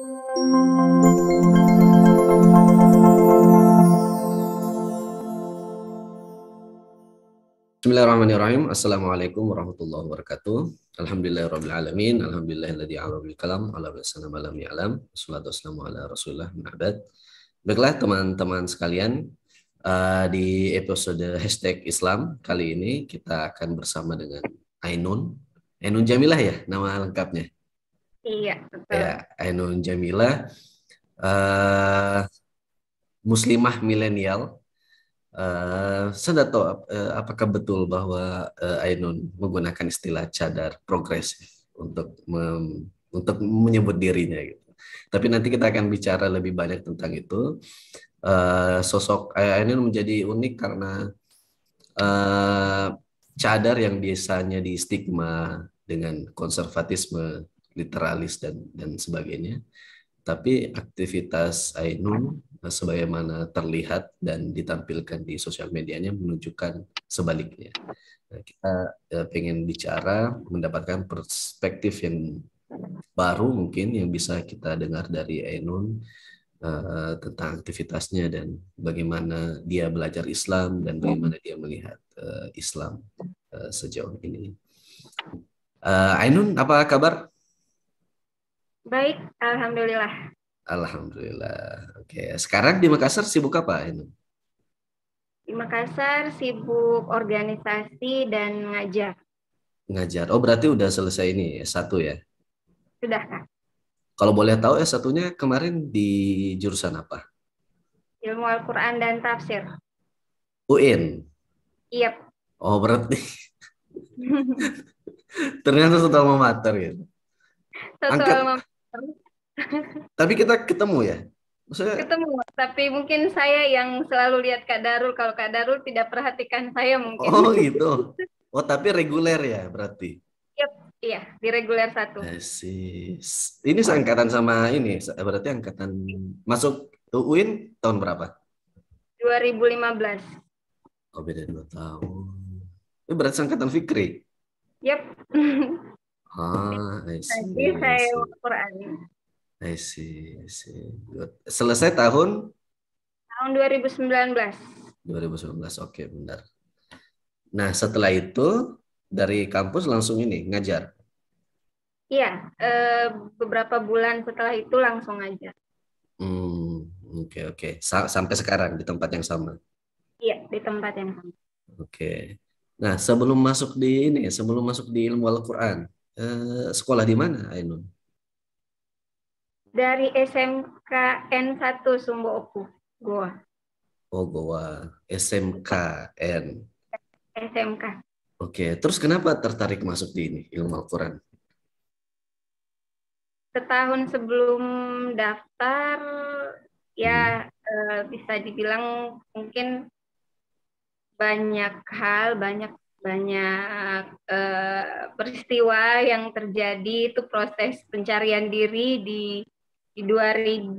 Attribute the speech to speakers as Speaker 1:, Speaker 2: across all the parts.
Speaker 1: Bismillahirrahmanirrahim. Assalamualaikum warahmatullahi wabarakatuh. Alhamdulillahirabbil alamin. Alhamdulillahilladzi 'allama bil qalam, 'allama al-insana ma lam ya'lam. Wassalatu wassalamu ala Rasulillah min ba'd. Baiklah teman-teman sekalian, di episode hashtag Islam kali ini kita akan bersama dengan Ainun. Ainun Jamilah ya nama lengkapnya.
Speaker 2: Iya, betul.
Speaker 1: Ya, Ainun Jamilah, eh, muslimah milenial. Saya tahu apakah betul bahwa Ainun menggunakan istilah cadar progresif untuk menyebut dirinya gitu. Tapi nanti kita akan bicara lebih banyak tentang itu. Sosok Ainun menjadi unik karena cadar yang biasanya di stigma dengan konservatisme, literalis dan sebagainya. Tapi aktivitas Ainun sebagaimana terlihat dan ditampilkan di sosial medianya menunjukkan sebaliknya. Nah, kita pengen bicara, mendapatkan perspektif yang baru mungkin yang bisa kita dengar dari Ainun tentang aktivitasnya dan bagaimana dia belajar Islam dan bagaimana dia melihat Islam sejauh ini. Ainun, apa kabar?
Speaker 2: Baik, alhamdulillah.
Speaker 1: Alhamdulillah. Oke, sekarang di Makassar sibuk apa ini?
Speaker 2: Di Makassar sibuk organisasi dan ngajar.
Speaker 1: Ngajar. Oh, berarti udah selesai ini S1 ya?
Speaker 2: Sudah, Kak?
Speaker 1: Kalau boleh tahu S1-nya kemarin di jurusan apa?
Speaker 2: Ilmu Al-Quran dan Tafsir.
Speaker 1: UN.
Speaker 2: Iya.
Speaker 1: Oh, berarti ternyata satu alma mater ya.
Speaker 2: Satu
Speaker 1: Angkat.
Speaker 2: alma mater.
Speaker 1: Tapi kita ketemu ya? Maksudnya,
Speaker 2: Ketemu, tapi mungkin saya yang selalu lihat Kak Darul. Kalau Kak Darul tidak perhatikan saya mungkin.
Speaker 1: oh gitu. Oh, tapi reguler ya berarti.
Speaker 2: Yep, iya, di reguler 1.
Speaker 1: Ini seangkatan sama ini, berarti angkatan masuk UIN tahun berapa?
Speaker 2: 2015.
Speaker 1: Oh, beda 2 tahun. Ini berarti seangkatan Fikri.
Speaker 2: Yep.
Speaker 1: I
Speaker 2: Jadi
Speaker 1: see, I
Speaker 2: saya
Speaker 1: see.
Speaker 2: Al-Quran.
Speaker 1: I see, I see. Good. Selesai tahun
Speaker 2: Tahun 2019.
Speaker 1: 2019. Oke, benar. Nah, setelah itu dari kampus langsung ini ngajar.
Speaker 2: Iya, beberapa bulan setelah itu langsung aja.
Speaker 1: Oke, oke. Sampai sekarang di tempat yang sama.
Speaker 2: Iya, di tempat yang sama.
Speaker 1: Oke. Nah, sebelum masuk di ilmu Al-Quran, sekolah di mana, Ainun?
Speaker 2: Dari SMKN 1 Sumbo Opu, Goa.
Speaker 1: Oh, Goa. SMKN.
Speaker 2: SMK.
Speaker 1: Oke, terus kenapa tertarik masuk di ini, ilmu Al-Quran?
Speaker 2: Setahun sebelum daftar, ya bisa dibilang mungkin banyak hal, banyak peristiwa yang terjadi. Itu proses pencarian diri di 2000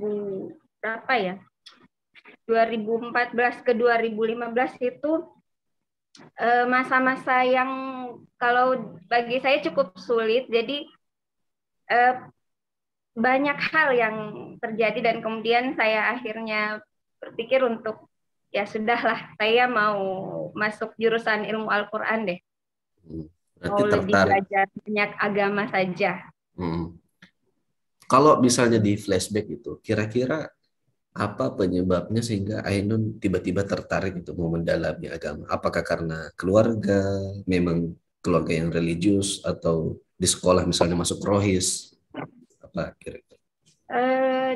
Speaker 2: berapa ya? 2014 ke 2015 itu masa-masa yang kalau bagi saya cukup sulit. Jadi banyak hal yang terjadi dan kemudian saya akhirnya berpikir untuk ya sudahlah, saya mau masuk jurusan ilmu Al-Quran deh.
Speaker 1: Berarti
Speaker 2: Mau lebih
Speaker 1: tertarik.
Speaker 2: belajar banyak agama saja.
Speaker 1: Kalau misalnya di flashback itu, kira-kira apa penyebabnya sehingga Ainun tiba-tiba tertarik itu mau mendalami agama? Apakah karena keluarga, memang keluarga yang religius, atau di sekolah misalnya masuk rohis? Apa kira-kira?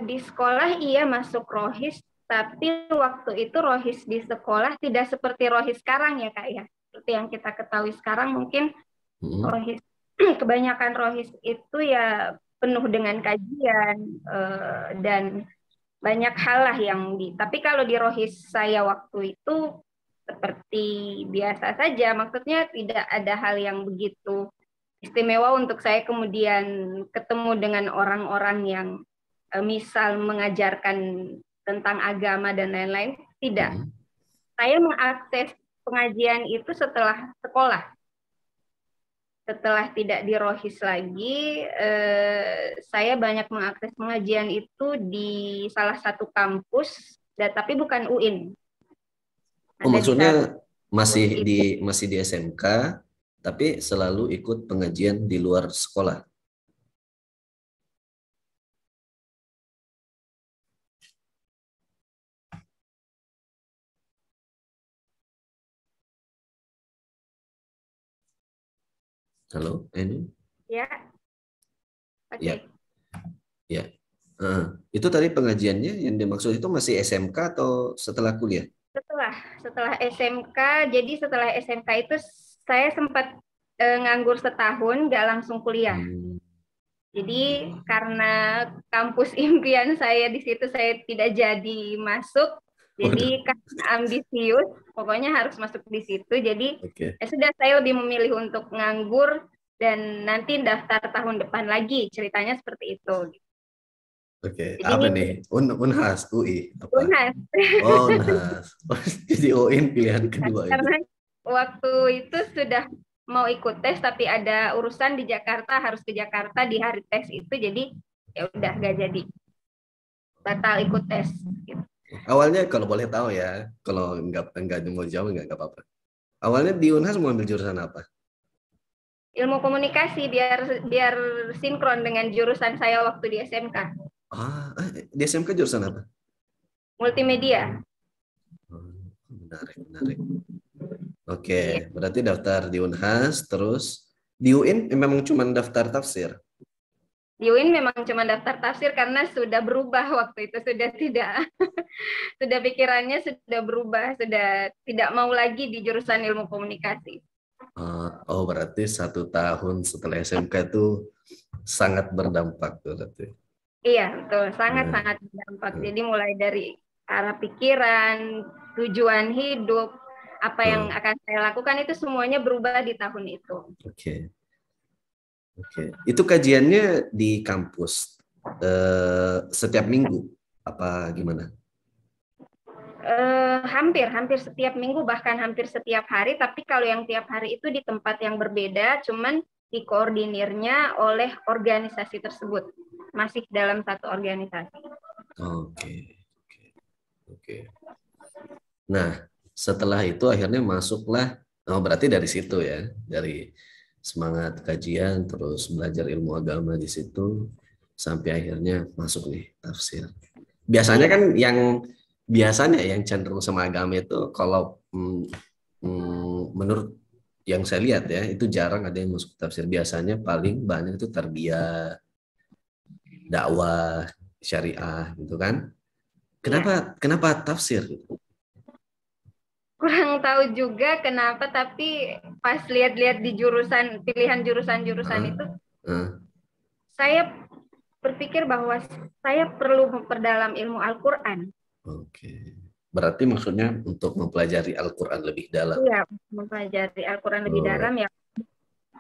Speaker 2: Di sekolah iya masuk rohis, tapi waktu itu rohis di sekolah tidak seperti rohis sekarang ya Kak ya. Seperti yang kita ketahui sekarang mungkin rohis kebanyakan rohis itu ya penuh dengan kajian dan banyak hal lah tapi kalau di rohis saya waktu itu seperti biasa saja, maksudnya tidak ada hal yang begitu istimewa untuk saya kemudian ketemu dengan orang-orang yang misal mengajarkan tentang agama dan lain-lain, tidak. Saya mengakses pengajian itu setelah sekolah. setelah tidak di Rohis lagi, saya banyak mengakses pengajian itu di salah satu kampus, tapi bukan UIN.
Speaker 1: Oh,
Speaker 2: Ada di
Speaker 1: maksudnya
Speaker 2: satu
Speaker 1: masih di SMK, tapi selalu ikut pengajian di luar sekolah. Halo, ini?
Speaker 2: Ya, oke.
Speaker 1: Ya, ya. Itu tadi pengajiannya yang dimaksud itu masih SMK atau setelah kuliah?
Speaker 2: Setelah SMK, jadi setelah SMK itu saya sempat nganggur setahun, nggak langsung kuliah.
Speaker 1: Hmm.
Speaker 2: Jadi karena kampus impian saya di situ saya tidak jadi masuk,
Speaker 1: Waduh.
Speaker 2: jadi karena ambisius, pokoknya harus masuk di situ. Jadi
Speaker 1: Oke,
Speaker 2: ya sudah, saya lebih memilih untuk nganggur dan nanti daftar tahun depan lagi. Ceritanya seperti itu.
Speaker 1: oke.
Speaker 2: Jadi
Speaker 1: Apa nih? Unhas, UI, apa?
Speaker 2: Unhas.
Speaker 1: Oh, Unhas. Oh, jadi UIN pilihan kedua itu.
Speaker 2: Karena waktu itu sudah mau ikut tes tapi ada urusan di Jakarta, harus ke Jakarta di hari tes itu, jadi ya udah gak jadi, batal ikut tes gitu.
Speaker 1: Awalnya kalau boleh tahu ya, kalau nggak mau jawab nggak apa-apa. Awalnya di Unhas mau ambil jurusan apa?
Speaker 2: Ilmu komunikasi, biar biar sinkron dengan jurusan saya waktu di SMK.
Speaker 1: Di SMK jurusan apa?
Speaker 2: Multimedia.
Speaker 1: Menarik, menarik. Oke,
Speaker 2: Iya.
Speaker 1: berarti daftar di Unhas, terus di UIN memang cuma daftar tafsir.
Speaker 2: Di UIN memang cuma daftar tafsir karena sudah berubah waktu itu, sudah tidak sudah pikirannya sudah berubah, sudah tidak mau lagi di jurusan ilmu komunikasi.
Speaker 1: Oh, berarti 1 tahun setelah SMK itu sangat berdampak berarti.
Speaker 2: Iya, betul.
Speaker 1: Nah,
Speaker 2: Sangat-sangat berdampak.
Speaker 1: nah,
Speaker 2: Jadi mulai dari arah pikiran, tujuan hidup, apa yang
Speaker 1: nah,
Speaker 2: akan saya lakukan itu semuanya berubah di tahun itu.
Speaker 1: oke, oke. Itu kajiannya di kampus setiap minggu apa gimana?
Speaker 2: Hampir setiap minggu, bahkan hampir setiap hari. Tapi kalau yang tiap hari itu di tempat yang berbeda, cuman dikoordinirnya oleh organisasi tersebut. Masih dalam satu organisasi.
Speaker 1: Oke, oke, oke. Nah, setelah itu akhirnya masuklah, oh berarti dari situ ya, dari semangat kajian, terus belajar ilmu agama di situ, sampai akhirnya masuk nih tafsir. Biasanya
Speaker 2: Iya.
Speaker 1: kan biasanya yang cenderung sama agama itu kalau menurut yang saya lihat ya, itu jarang ada yang masuk tafsir. Biasanya paling banyak itu tarbiyah, dakwah, syariah gitu kan.
Speaker 2: Iya.
Speaker 1: Kenapa tafsir?
Speaker 2: Kurang tahu juga kenapa, tapi pas lihat-lihat di jurusan, pilihan jurusan-jurusan
Speaker 1: Hah?
Speaker 2: itu,
Speaker 1: Hah?
Speaker 2: saya berpikir bahwa saya perlu memperdalam ilmu Al-Quran.
Speaker 1: Oke. Berarti maksudnya untuk mempelajari Al-Quran lebih dalam.
Speaker 2: Iya, mempelajari Al-Quran lebih dalam
Speaker 1: Oh,
Speaker 2: ya.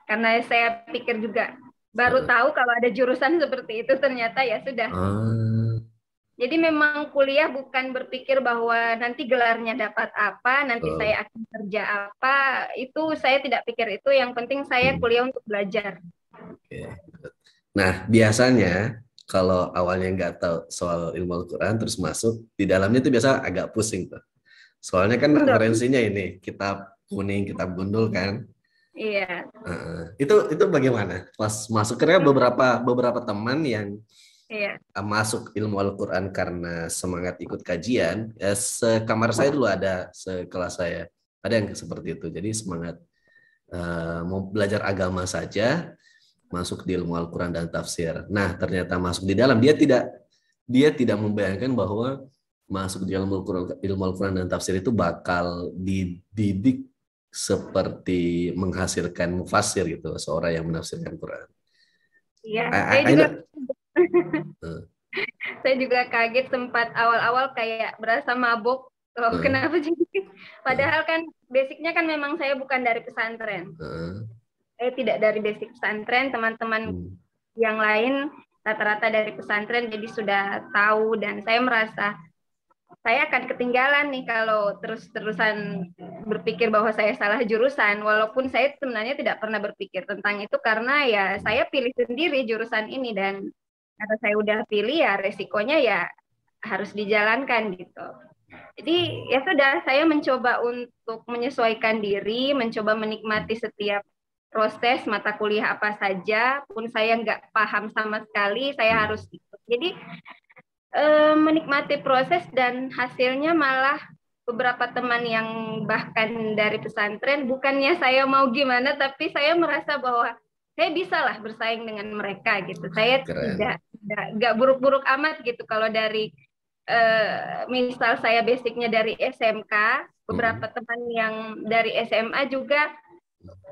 Speaker 2: Karena saya pikir juga, baru
Speaker 1: eh,
Speaker 2: tahu kalau ada jurusan seperti itu, ternyata ya sudah.
Speaker 1: ah,
Speaker 2: Jadi memang kuliah bukan berpikir bahwa nanti gelarnya dapat apa, nanti
Speaker 1: oh,
Speaker 2: saya akan kerja apa, itu saya tidak pikir itu. Yang penting saya
Speaker 1: hmm,
Speaker 2: kuliah untuk belajar.
Speaker 1: oke. Nah, biasanya kalau awalnya nggak tahu soal ilmu Al-Quran terus masuk, di dalamnya itu biasa agak pusing tuh. Soalnya kan
Speaker 2: Betul.
Speaker 1: referensinya ini kitab kuning, kitab gundul kan.
Speaker 2: Iya.
Speaker 1: Itu bagaimana? Pas masuk karena beberapa teman yang
Speaker 2: Iya.
Speaker 1: masuk ilmu Al-Quran karena semangat ikut kajian, sekamar saya dulu ada, sekelas saya, ada yang seperti itu. Jadi semangat mau belajar agama saja, masuk di ilmu Al-Quran dan tafsir. Nah, ternyata masuk di dalam, dia tidak membayangkan bahwa masuk di ilmu Al-Quran dan tafsir itu bakal dididik seperti menghasilkan mufasir gitu, seorang yang menafsirkan Quran.
Speaker 2: Iya.
Speaker 1: I,
Speaker 2: Saya
Speaker 1: I
Speaker 2: juga
Speaker 1: know. Uh,
Speaker 2: saya juga kaget, sempat awal-awal kayak berasa mabuk. Oh,
Speaker 1: uh,
Speaker 2: kenapa jadi?
Speaker 1: uh,
Speaker 2: Padahal kan basicnya kan memang saya bukan dari pesantren.
Speaker 1: uh,
Speaker 2: Saya tidak dari basic pesantren, teman-teman
Speaker 1: hmm.
Speaker 2: yang lain rata-rata dari pesantren, jadi sudah tahu, dan saya merasa saya akan ketinggalan nih kalau terus-terusan berpikir bahwa saya salah jurusan, walaupun saya sebenarnya tidak pernah berpikir tentang itu karena ya saya pilih sendiri jurusan ini dan karena saya udah pilih ya resikonya ya harus dijalankan gitu. Jadi ya sudah, saya mencoba untuk menyesuaikan diri, mencoba menikmati setiap proses mata kuliah apa saja, pun saya nggak paham sama sekali, saya harus ikut. Jadi menikmati proses dan hasilnya malah beberapa teman yang bahkan dari pesantren, bukannya saya mau gimana, tapi saya merasa bahwa saya bisa lah bersaing dengan mereka gitu. Saya
Speaker 1: Keren.
Speaker 2: nggak buruk-buruk amat gitu. Kalau dari misal saya basicnya dari SMK, beberapa teman yang dari SMA juga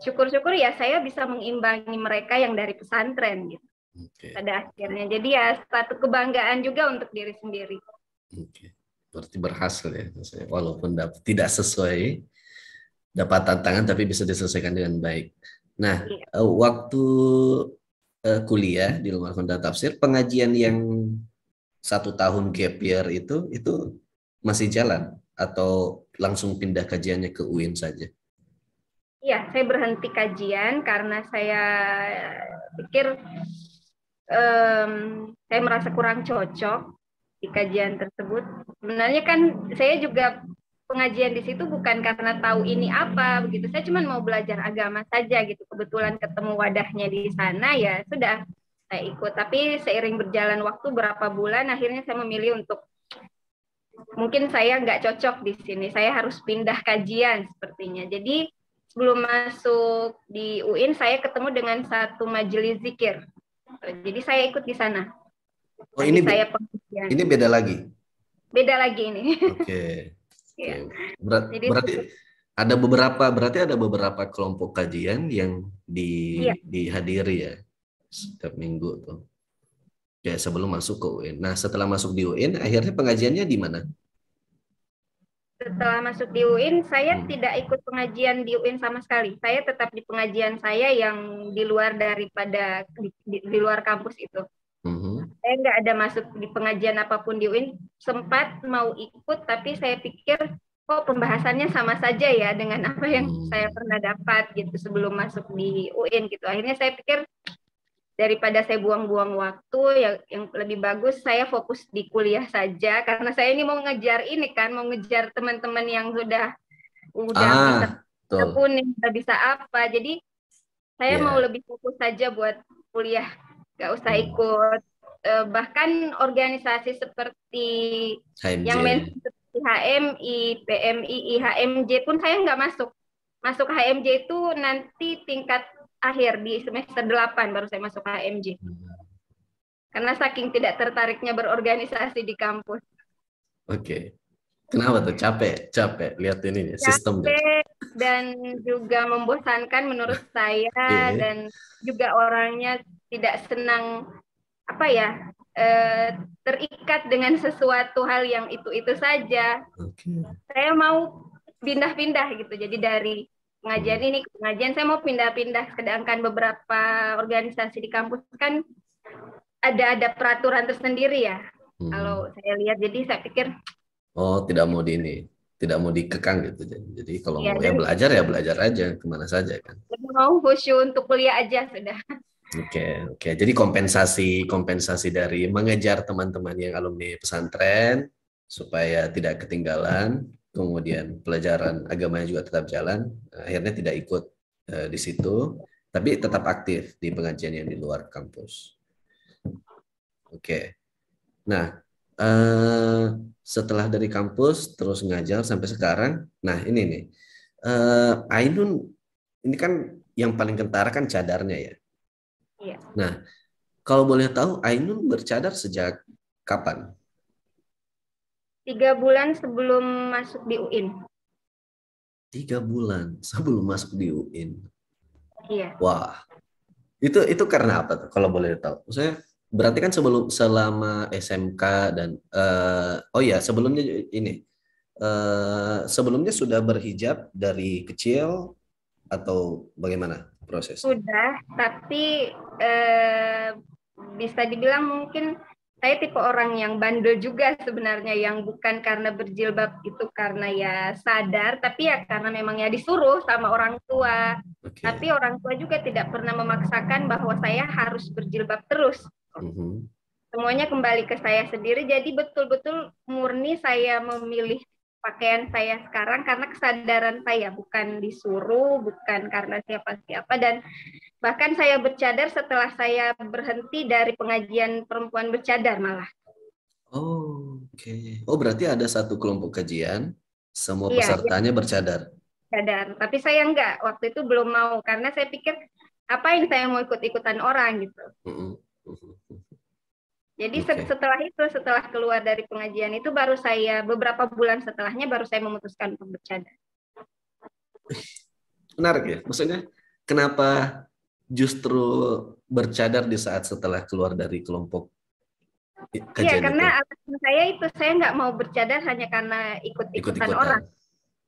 Speaker 2: syukur-syukur ya saya bisa mengimbangi mereka yang dari pesantren gitu.
Speaker 1: Oke.
Speaker 2: Pada akhirnya. Jadi ya satu kebanggaan juga untuk diri sendiri.
Speaker 1: Oke. Berarti berhasil ya, maksudnya. Walaupun tidak sesuai, dapat tantangan tapi bisa diselesaikan dengan baik. Nah,
Speaker 2: Iya.
Speaker 1: waktu kuliah di Lumar Honda Tafsir, pengajian yang 1 tahun gap year itu masih jalan atau langsung pindah kajiannya ke UIN saja?
Speaker 2: Iya, saya berhenti kajian karena saya pikir saya merasa kurang cocok di kajian tersebut. Sebenarnya kan saya juga pengajian di situ bukan karena tahu ini apa begitu. Saya cuma mau belajar agama saja gitu. Kebetulan ketemu wadahnya di sana ya sudah saya ikut. Tapi seiring berjalan waktu berapa bulan akhirnya saya memilih untuk mungkin saya nggak cocok di sini. Saya harus pindah kajian sepertinya. Jadi sebelum masuk di UIN saya ketemu dengan satu majelis zikir. Jadi saya ikut di sana.
Speaker 1: Oh,
Speaker 2: Tadi saya pengajian.
Speaker 1: ini beda lagi.
Speaker 2: Beda lagi ini.
Speaker 1: Oke.
Speaker 2: Ya. Jadi
Speaker 1: Berarti ada beberapa kelompok kajian yang
Speaker 2: iya,
Speaker 1: dihadiri ya setiap minggu tuh. Ya, sebelum masuk ke UIN. Nah, setelah masuk di UIN, akhirnya pengajiannya di mana?
Speaker 2: setelah masuk di UIN saya tidak ikut pengajian di UIN sama sekali. Saya tetap di pengajian saya yang di luar daripada di luar kampus itu. Saya nggak ada masuk di pengajian apapun di UIN. Sempat mau ikut, tapi saya pikir, kok pembahasannya sama saja ya dengan apa yang saya pernah dapat gitu sebelum masuk di UIN gitu. Akhirnya saya pikir daripada saya buang-buang waktu, yang lebih bagus saya fokus di kuliah saja karena saya ini mau ngejar ini kan, mau ngejar teman-teman yang sudah bisa pun udah bisa apa. Jadi saya mau lebih fokus saja buat kuliah, nggak usah ikut bahkan organisasi seperti
Speaker 1: HMJ.
Speaker 2: yang seperti HMI, PMI, IHMJ pun saya nggak masuk. Masuk HMJ itu nanti tingkat akhir di semester 8 baru saya masuk HMJ. Karena saking tidak tertariknya berorganisasi di kampus.
Speaker 1: Oke. Kenapa tuh? Capek lihat ini sistemnya.
Speaker 2: Capek dan juga membosankan menurut saya dan juga orangnya tidak senang terikat dengan sesuatu hal yang itu saja. Saya mau pindah-pindah gitu. Jadi dari pengajian ini ke pengajian saya mau pindah-pindah. Sedangkan beberapa organisasi di kampus kan ada peraturan tersendiri ya. Kalau saya lihat, jadi saya pikir
Speaker 1: tidak mau dikekang gitu. Jadi kalau mau ya belajar aja kemana saja kan.
Speaker 2: Mau khusyuk untuk kuliah aja sudah.
Speaker 1: Oke. Jadi kompensasi dari mengejar teman-teman yang alumni pesantren supaya tidak ketinggalan, kemudian pelajaran agamanya juga tetap jalan, akhirnya tidak ikut di situ, tapi tetap aktif di pengajian yang di luar kampus. Oke. Nah, setelah dari kampus terus ngajar sampai sekarang, nah ini nih, Ainun ini kan yang paling kentara kan cadarnya ya.
Speaker 2: Iya.
Speaker 1: Nah, kalau boleh tahu, Ainun bercadar sejak kapan?
Speaker 2: 3 bulan sebelum masuk di UIN.
Speaker 1: 3 bulan sebelum masuk di UIN.
Speaker 2: Iya.
Speaker 1: Wah, itu karena apa tuh? Kalau boleh tahu? Maksudnya berarti kan selama SMK dan sebelumnya ini sebelumnya sudah berhijab dari kecil atau bagaimana proses?
Speaker 2: Sudah, tapi bisa dibilang mungkin saya tipe orang yang bandel juga sebenarnya, yang bukan karena berjilbab itu karena ya sadar, tapi ya karena memang ya disuruh sama orang tua. Tapi orang tua juga tidak pernah memaksakan bahwa saya harus berjilbab terus. Semuanya kembali ke saya sendiri, jadi betul-betul murni saya memilih pakaian saya sekarang karena kesadaran saya, bukan disuruh, bukan karena siapa-siapa. Dan bahkan saya bercadar setelah saya berhenti dari pengajian perempuan bercadar malah.
Speaker 1: Oh, oke. Oh, berarti ada satu kelompok kajian, semua
Speaker 2: Iya,
Speaker 1: pesertanya bercadar.
Speaker 2: Bercadar. Tapi saya enggak, waktu itu belum mau karena saya pikir apain saya mau ikut-ikutan orang gitu. Jadi setelah keluar dari pengajian itu baru saya beberapa bulan setelahnya baru saya memutuskan untuk bercadar.
Speaker 1: Menarik ya, maksudnya kenapa justru bercadar di saat setelah keluar dari kelompok kajian?
Speaker 2: Iya, karena alasan saya itu saya nggak mau bercadar hanya karena ikut-ikutan orang.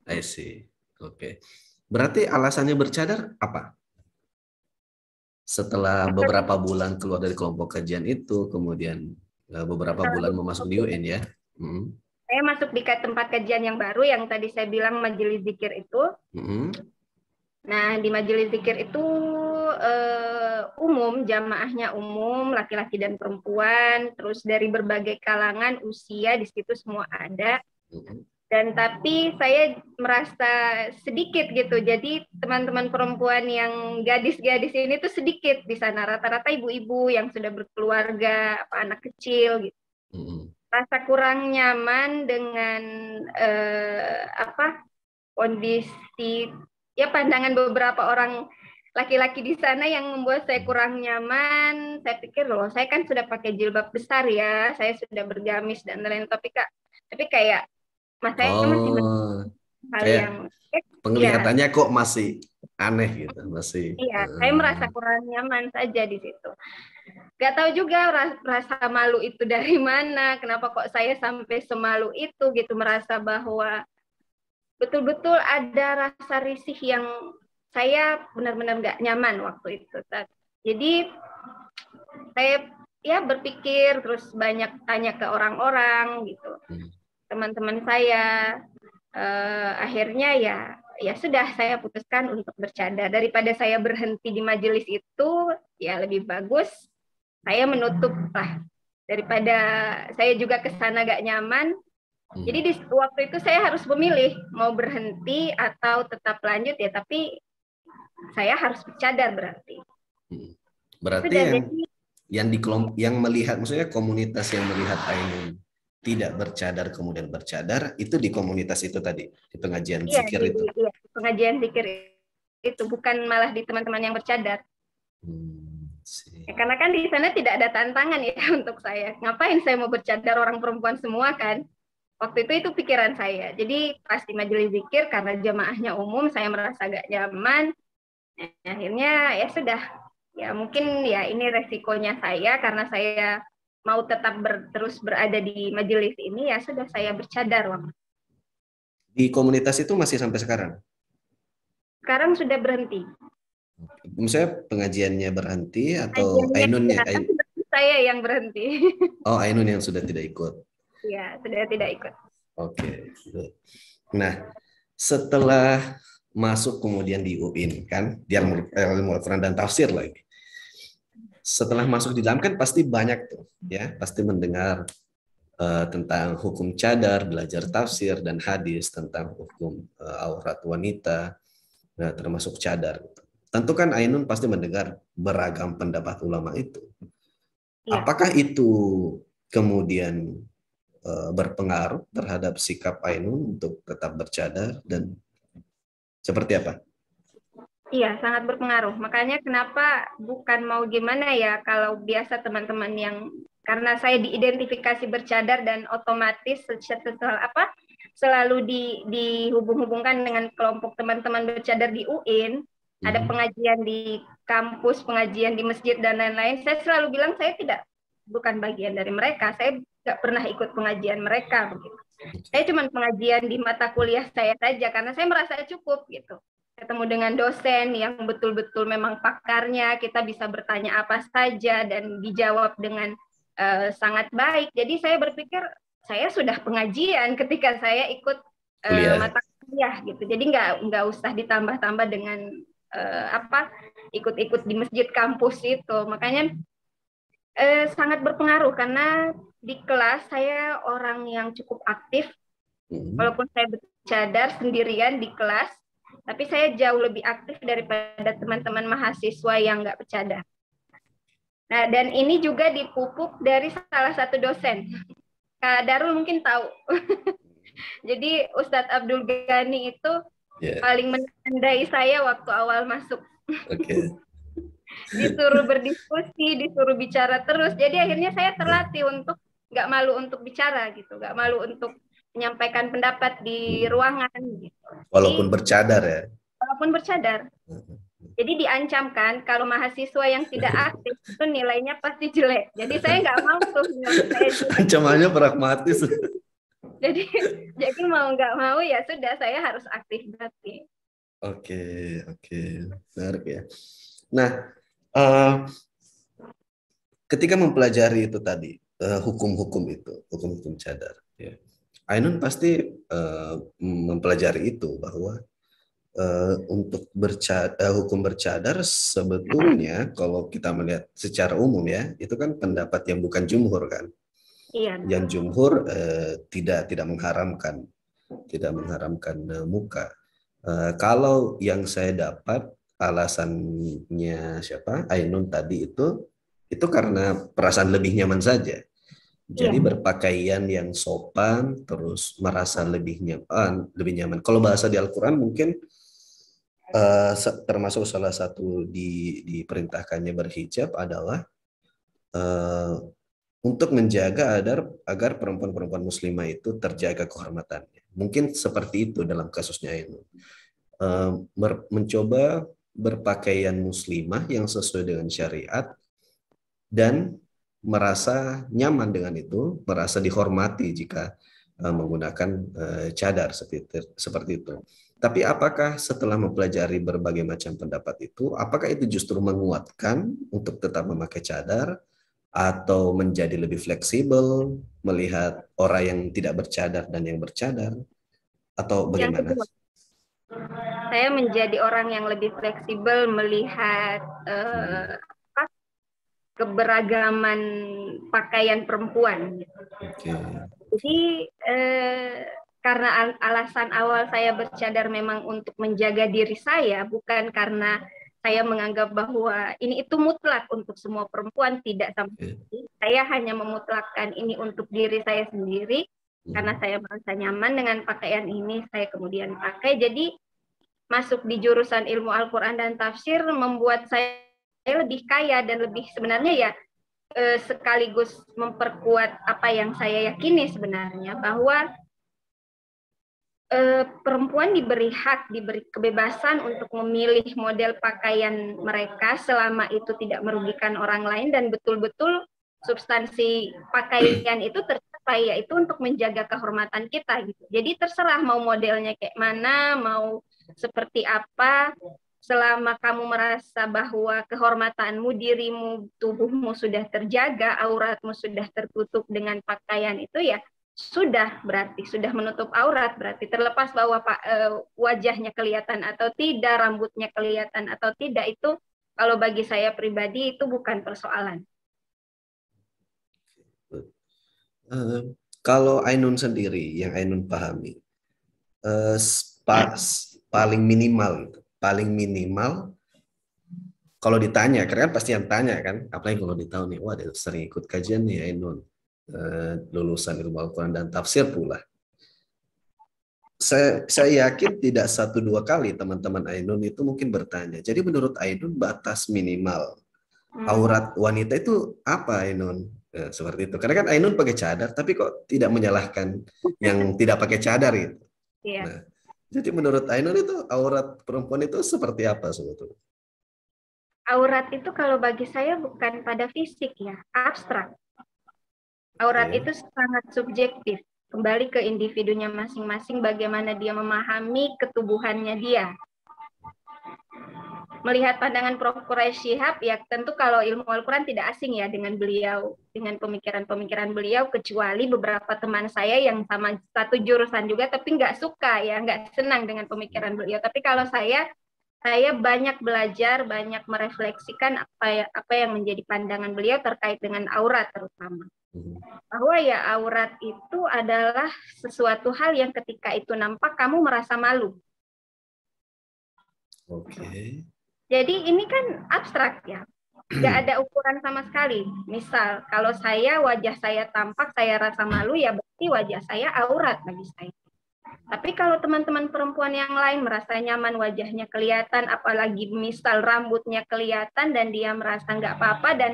Speaker 1: I see. Oke. Berarti alasannya bercadar apa? Setelah beberapa bulan keluar dari kelompok kajian itu, kemudian beberapa bulan memasuk di UN ya.
Speaker 2: Saya masuk di tempat kajian yang baru yang tadi saya bilang majelis zikir itu. Nah, di majelis zikir itu umum, jamaahnya umum, laki-laki dan perempuan, terus dari berbagai kalangan, usia di situ semua ada. Dan tapi saya merasa sedikit gitu. Jadi teman-teman perempuan yang gadis-gadis ini tuh sedikit di sana. Rata-rata ibu-ibu yang sudah berkeluarga, anak kecil gitu. Rasa kurang nyaman dengan kondisi ya pandangan beberapa orang laki-laki di sana yang membuat saya kurang nyaman. Saya pikir loh, saya kan sudah pakai jilbab besar ya, saya sudah bergamis dan lain-lain. Tapi kayak Mas saya masih hal yang
Speaker 1: penglihatannya kok masih aneh gitu, masih.
Speaker 2: Iya, saya merasa kurang nyaman saja di situ. Gak tahu juga rasa malu itu dari mana, kenapa kok saya sampai semalu itu gitu, merasa bahwa betul-betul ada rasa risih yang saya benar-benar gak nyaman waktu itu. Jadi saya ya berpikir terus banyak tanya ke orang-orang gitu. Teman-teman saya akhirnya ya sudah saya putuskan untuk bercadar. Daripada saya berhenti di majelis itu, ya lebih bagus saya menutup lah, daripada saya juga ke sana gak nyaman. Jadi di waktu itu saya harus memilih mau berhenti atau tetap lanjut ya, tapi saya harus bercadar berarti.
Speaker 1: Berarti yang melihat, maksudnya komunitas yang melihat Ainun tidak bercadar kemudian bercadar itu di komunitas itu tadi, di pengajian zikir itu.
Speaker 2: Iya, pengajian zikir itu bukan malah di teman-teman yang bercadar. Ya, karena kan di sana tidak ada tantangan ya untuk saya. Ngapain saya mau bercadar, orang perempuan semua kan? Waktu itu pikiran saya. Jadi pas di majelis zikir karena jamaahnya umum, saya merasa gak nyaman. Akhirnya ya sudah. Ya mungkin ya ini resikonya saya karena saya mau tetap terus berada di majelis ini, ya sudah saya bercadar.
Speaker 1: Di komunitas itu masih sampai sekarang?
Speaker 2: Sekarang sudah berhenti.
Speaker 1: Misalnya pengajiannya berhenti atau Ainunnya?
Speaker 2: Saya yang berhenti.
Speaker 1: Oh, Ainun yang sudah tidak ikut.
Speaker 2: Iya, sudah tidak ikut.
Speaker 1: Oke. Nah, setelah masuk kemudian di UIN kan, di ilmu Al-Quran dan tafsir lagi. Setelah masuk di dalam kan pasti banyak tuh, ya, pasti mendengar tentang hukum cadar, belajar tafsir dan hadis tentang hukum aurat wanita, nah, termasuk cadar. Tentu kan Ainun pasti mendengar beragam pendapat ulama itu. Ya. Apakah itu kemudian berpengaruh terhadap sikap Ainun untuk tetap bercadar dan seperti apa?
Speaker 2: Iya, sangat berpengaruh. Makanya kenapa bukan mau gimana ya kalau biasa teman-teman yang karena saya diidentifikasi bercadar dan otomatis selalu dihubung-hubungkan dengan kelompok teman-teman bercadar di UIN, ada pengajian di kampus, pengajian di masjid dan lain-lain. Saya selalu bilang saya bukan bagian dari mereka. Saya nggak pernah ikut pengajian mereka begitu. Saya cuma pengajian di mata kuliah saya saja karena saya merasa cukup gitu. Ketemu dengan dosen yang betul-betul memang pakarnya, kita bisa bertanya apa saja dan dijawab dengan sangat baik. Jadi saya berpikir saya sudah pengajian ketika saya ikut mata kuliah gitu. Jadi nggak usah ditambah-tambah dengan ikut-ikut di masjid kampus itu. Makanya sangat berpengaruh karena di kelas saya orang yang cukup aktif. Walaupun saya bercadar sendirian di kelas, tapi saya jauh lebih aktif daripada teman-teman mahasiswa yang nggak bercadar. Nah, dan ini juga dipupuk dari salah satu dosen. Kak Darul mungkin tahu. Jadi Ustadz Abdul Ghani itu paling menandai saya waktu awal masuk. Disuruh berdiskusi, disuruh bicara terus. Jadi akhirnya saya terlatih untuk nggak malu untuk bicara gitu, nggak malu untuk menyampaikan pendapat di ruangan gitu.
Speaker 1: Walaupun bercadar ya.
Speaker 2: Walaupun bercadar. Jadi diancamkan kalau mahasiswa yang tidak aktif itu nilainya pasti jelek. Jadi saya nggak mau tuh nilai saya jelek.
Speaker 1: Ancamannya pragmatis.
Speaker 2: jadi mau nggak mau ya sudah, saya harus aktif berarti.
Speaker 1: Oke, menarik ya. Nah, ketika mempelajari itu tadi hukum-hukum cadar, ya. Ainun pasti mempelajari itu bahwa untuk hukum bercadar sebetulnya kalau kita melihat secara umum ya, itu kan pendapat yang bukan jumhur kan.
Speaker 2: Iya.
Speaker 1: Yang jumhur tidak mengharamkan muka. Kalau yang saya dapat alasannya Ainun tadi itu karena perasaan lebih nyaman saja. Jadi berpakaian yang sopan, terus merasa lebih nyaman. Kalau bahasa di Al-Quran mungkin termasuk salah satu diperintahkannya berhijab adalah untuk menjaga agar perempuan-perempuan muslimah itu terjaga kehormatannya. Mungkin seperti itu dalam kasusnya Ainun. Mencoba berpakaian muslimah yang sesuai dengan syariat dan merasa nyaman dengan itu, merasa dihormati jika menggunakan cadar seperti itu. Tapi apakah setelah mempelajari berbagai macam pendapat itu, apakah itu justru menguatkan untuk tetap memakai cadar atau menjadi lebih fleksibel melihat orang yang tidak bercadar dan yang bercadar, atau bagaimana?
Speaker 2: Saya menjadi orang yang lebih fleksibel melihat keberagaman pakaian perempuan. Jadi karena alasan awal saya bercadar memang untuk menjaga diri saya, bukan karena saya menganggap bahwa ini itu mutlak untuk semua perempuan, tidak sama sekali. Saya hanya memutlakkan ini untuk diri saya sendiri, karena saya merasa nyaman dengan pakaian ini, saya kemudian pakai. Jadi masuk di jurusan ilmu Al-Quran dan tafsir membuat saya lebih kaya dan lebih sebenarnya ya sekaligus memperkuat apa yang saya yakini sebenarnya, bahwa perempuan diberi hak, diberi kebebasan untuk memilih model pakaian mereka selama itu tidak merugikan orang lain dan betul-betul substansi pakaian itu tercapai, yaitu untuk menjaga kehormatan kita gitu. Jadi terserah mau modelnya kayak mana, mau seperti apa, selama kamu merasa bahwa kehormatanmu, dirimu, tubuhmu sudah terjaga, auratmu sudah tertutup dengan pakaian itu, ya sudah, berarti sudah menutup aurat, berarti terlepas bahwa wajahnya kelihatan atau tidak, rambutnya kelihatan atau tidak, itu kalau bagi saya pribadi itu bukan persoalan.
Speaker 1: Kalau Ainun sendiri, yang Ainun pahami, paling minimal kalau ditanya, karena pasti yang tanya kan, apalagi kalau ditahu nih, wah dia sering ikut kajian nih Ainun, lulusan ilmu Al-Quran dan tafsir pula. Saya yakin tidak 1-2 kali teman-teman Ainun itu mungkin bertanya. Jadi menurut Ainun batas minimal aurat wanita itu apa, Ainun? Seperti itu. Karena kan Ainun pakai cadar, tapi kok tidak menyalahkan yang tidak pakai cadar gitu.
Speaker 2: Iya.
Speaker 1: Nah, jadi menurut Ainun itu aurat perempuan itu seperti apa sebetulnya?
Speaker 2: Aurat itu kalau bagi saya bukan pada fisik ya, abstrak. Aurat itu sangat subjektif, kembali ke individunya masing-masing bagaimana dia memahami ketubuhannya dia. melihat pandangan Prof. Quraish Shihab, ya tentu kalau ilmu Al-Quran tidak asing ya dengan beliau, dengan pemikiran-pemikiran beliau, kecuali beberapa teman saya yang sama satu jurusan juga, tapi nggak suka ya, nggak senang dengan pemikiran beliau. Tapi kalau saya banyak belajar, banyak merefleksikan apa yang menjadi pandangan beliau terkait dengan aurat terutama. Bahwa ya aurat itu adalah sesuatu hal yang ketika itu nampak kamu merasa malu.
Speaker 1: Oke.
Speaker 2: Jadi ini kan abstrak ya, nggak ada ukuran sama sekali. Misal kalau wajah saya tampak, saya rasa malu, ya berarti wajah saya aurat bagi saya. Tapi kalau teman-teman perempuan yang lain merasa nyaman wajahnya kelihatan, apalagi misal rambutnya kelihatan dan dia merasa nggak apa-apa, dan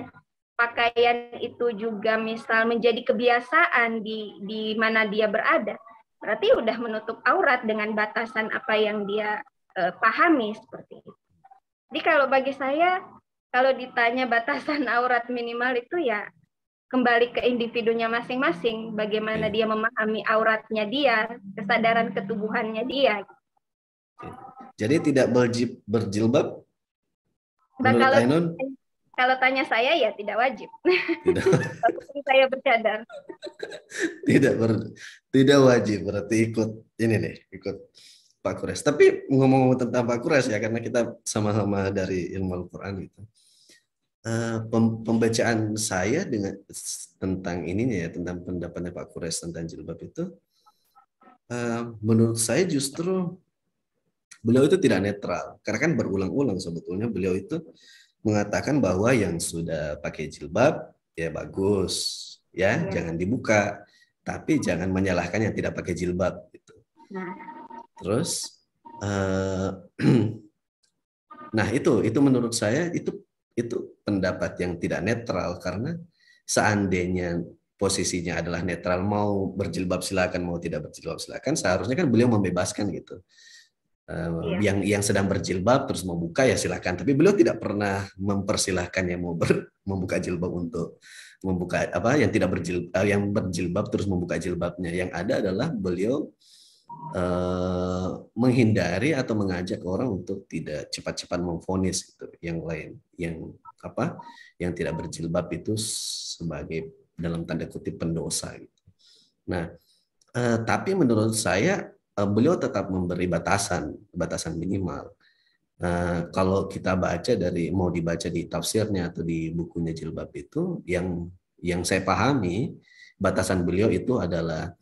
Speaker 2: pakaian itu juga misal menjadi kebiasaan di mana dia berada, berarti udah menutup aurat dengan batasan apa yang dia pahami seperti itu. Jadi kalau bagi saya, kalau ditanya batasan aurat minimal itu ya kembali ke individunya masing-masing, bagaimana dia memahami auratnya dia, kesadaran ketubuhannya dia.
Speaker 1: Jadi tidak berjilbab?
Speaker 2: Nah, kalau tanya saya ya tidak wajib.
Speaker 1: Tidak.
Speaker 2: Saya bercadar.
Speaker 1: Tidak wajib, berarti ikut Pak Kures. Tapi ngomong tentang Pak Kures ya, karena kita sama-sama dari ilmu Al-Quran gitu. Pembacaan saya tentang ininya ya, tentang pendapatnya Pak Kures tentang jilbab itu, menurut saya justru beliau itu tidak netral. Karena kan berulang-ulang sebetulnya beliau itu mengatakan bahwa yang sudah pakai jilbab ya bagus, ya jangan dibuka. Tapi jangan menyalahkan yang tidak pakai jilbab gitu. Terus, nah itu menurut saya itu pendapat yang tidak netral, karena seandainya posisinya adalah netral, mau berjilbab silakan, mau tidak berjilbab silakan, seharusnya kan beliau membebaskan gitu. Yang sedang berjilbab terus mau buka ya silakan, tapi beliau tidak pernah mempersilahkan yang mau membuka jilbab untuk membuka yang tidak berjilbab, yang berjilbab terus membuka jilbabnya. Yang ada adalah beliau menghindari atau mengajak orang untuk tidak cepat-cepat memvonis itu yang lain, yang tidak berjilbab itu sebagai dalam tanda kutip pendosa gitu. Nah, tapi menurut saya beliau tetap memberi batasan minimal. Kalau kita baca mau dibaca di tafsirnya atau di bukunya jilbab itu, yang saya pahami batasan beliau itu adalah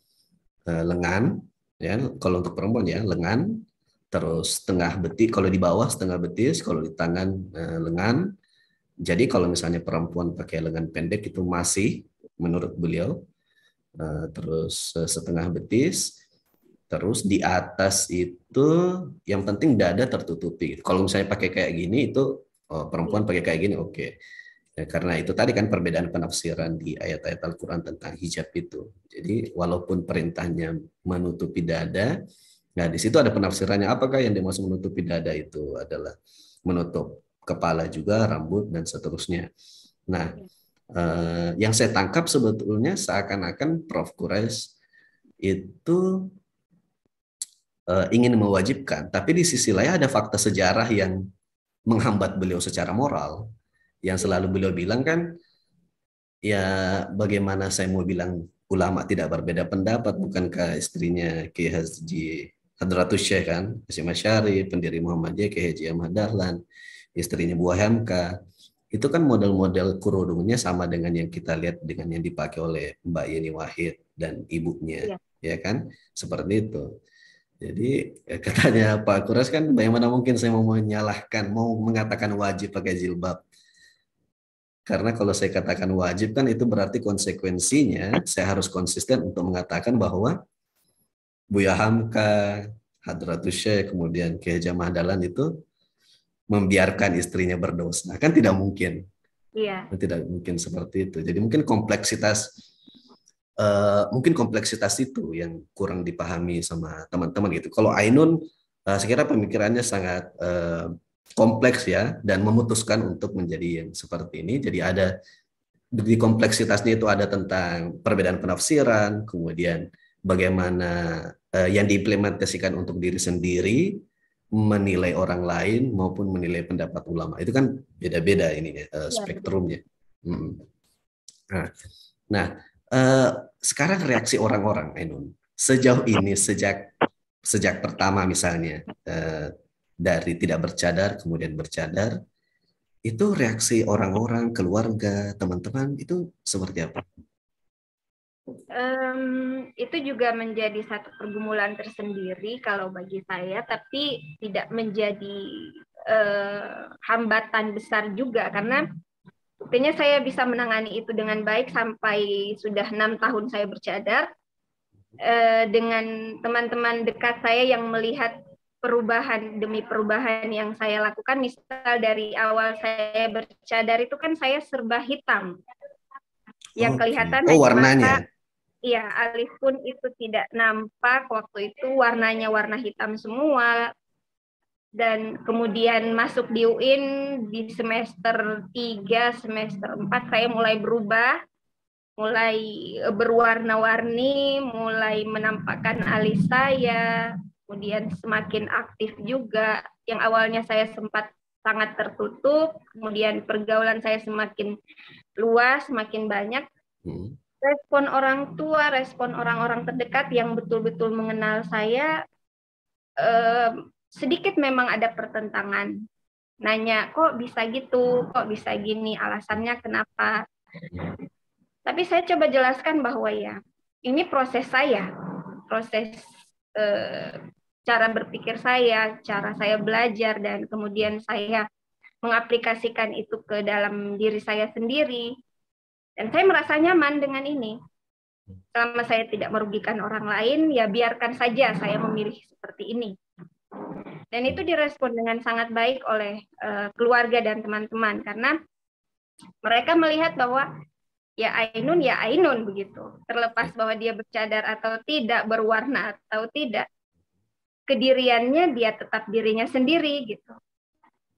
Speaker 1: lengan. Ya, kalau untuk perempuan ya lengan, terus setengah betis, kalau di bawah setengah betis, kalau di tangan lengan. Jadi kalau misalnya perempuan pakai lengan pendek itu masih menurut beliau, terus setengah betis, terus di atas itu yang penting dada tertutupi. Kalau misalnya pakai kayak gini itu perempuan pakai kayak gini oke. Ya, karena itu tadi kan perbedaan penafsiran di ayat-ayat Al-Quran tentang hijab itu. Jadi walaupun perintahnya menutupi dada, nah di situ ada penafsirannya apakah yang dimaksud menutupi dada itu adalah menutup kepala juga, rambut, dan seterusnya. Nah, yang saya tangkap sebetulnya seakan-akan Prof. Quraish itu ingin mewajibkan, tapi di sisi lain ada fakta sejarah yang menghambat beliau secara moral. Yang selalu beliau bilang kan, ya bagaimana saya mau bilang ulama tidak berbeda pendapat, bukankah istrinya Kiai Haji Hadratus Syekh kan, Hasyim Asy'ari, pendiri Muhammadiyah, Kiai Haji Ahmad Dahlan, istrinya Buah Hamka, itu kan model-model kerudungnya sama dengan yang kita lihat dengan yang dipakai oleh Mbak Yeni Wahid dan ibunya, ya kan, seperti itu. Jadi katanya Pak Kuras kan, bagaimana mungkin saya mau mengatakan wajib pakai jilbab. Karena kalau saya katakan wajib kan itu berarti konsekuensinya saya harus konsisten untuk mengatakan bahwa Buya Hamka, Hadratus Syekh, kemudian Kiai Haji Ahmad Dahlan itu membiarkan istrinya berdosa. Kan tidak mungkin. Iya. Tidak mungkin seperti itu. Jadi mungkin kompleksitas itu yang kurang dipahami sama teman-teman gitu. Kalau Ainun, saya kira pemikirannya sangat kompleks ya, dan memutuskan untuk menjadi yang seperti ini. Jadi ada di kompleksitasnya itu ada tentang perbedaan penafsiran, kemudian bagaimana yang diimplementasikan untuk diri sendiri, menilai orang lain maupun menilai pendapat ulama. Itu kan beda-beda ini
Speaker 2: Iya, betul.
Speaker 1: spektrumnya. Hmm. Nah, nah, sekarang reaksi orang-orang, Ainun, sejauh ini sejak sejak pertama misalnya dari tidak bercadar kemudian bercadar, itu reaksi orang-orang, keluarga, teman-teman itu seperti apa?
Speaker 2: Itu juga menjadi satu pergumulan tersendiri kalau bagi saya, tapi tidak menjadi hambatan besar juga karena buktinya saya bisa menangani itu dengan baik sampai sudah 6 tahun saya bercadar dengan teman-teman dekat saya yang melihat perubahan demi perubahan yang saya lakukan. Misal dari awal saya bercadar itu kan saya serba hitam, yang
Speaker 1: Oke.
Speaker 2: kelihatan
Speaker 1: Oh,
Speaker 2: hanya mata.
Speaker 1: warnanya.
Speaker 2: Iya, alif pun itu tidak nampak. Waktu itu warnanya warna hitam semua. Dan kemudian masuk di UIN di semester 3, semester 4 saya mulai berubah, mulai berwarna-warni, mulai menampakkan alis saya, kemudian semakin aktif juga. Yang awalnya saya sempat sangat tertutup, kemudian pergaulan saya semakin luas, semakin banyak. Respon orang tua, respon orang-orang terdekat yang betul-betul mengenal saya, sedikit memang ada pertentangan. Nanya, kok bisa gitu, kok bisa gini, alasannya kenapa. Tapi saya coba jelaskan bahwa ya, ini proses saya, proses cara berpikir saya, cara saya belajar, dan kemudian saya mengaplikasikan itu ke dalam diri saya sendiri. Dan saya merasa nyaman dengan ini. Selama saya tidak merugikan orang lain, ya biarkan saja saya memilih seperti ini. Dan itu direspon dengan sangat baik oleh keluarga dan teman-teman, karena mereka melihat bahwa ya Ainun begitu. Terlepas bahwa dia bercadar atau tidak, berwarna atau tidak, kediriannya dia tetap dirinya sendiri gitu.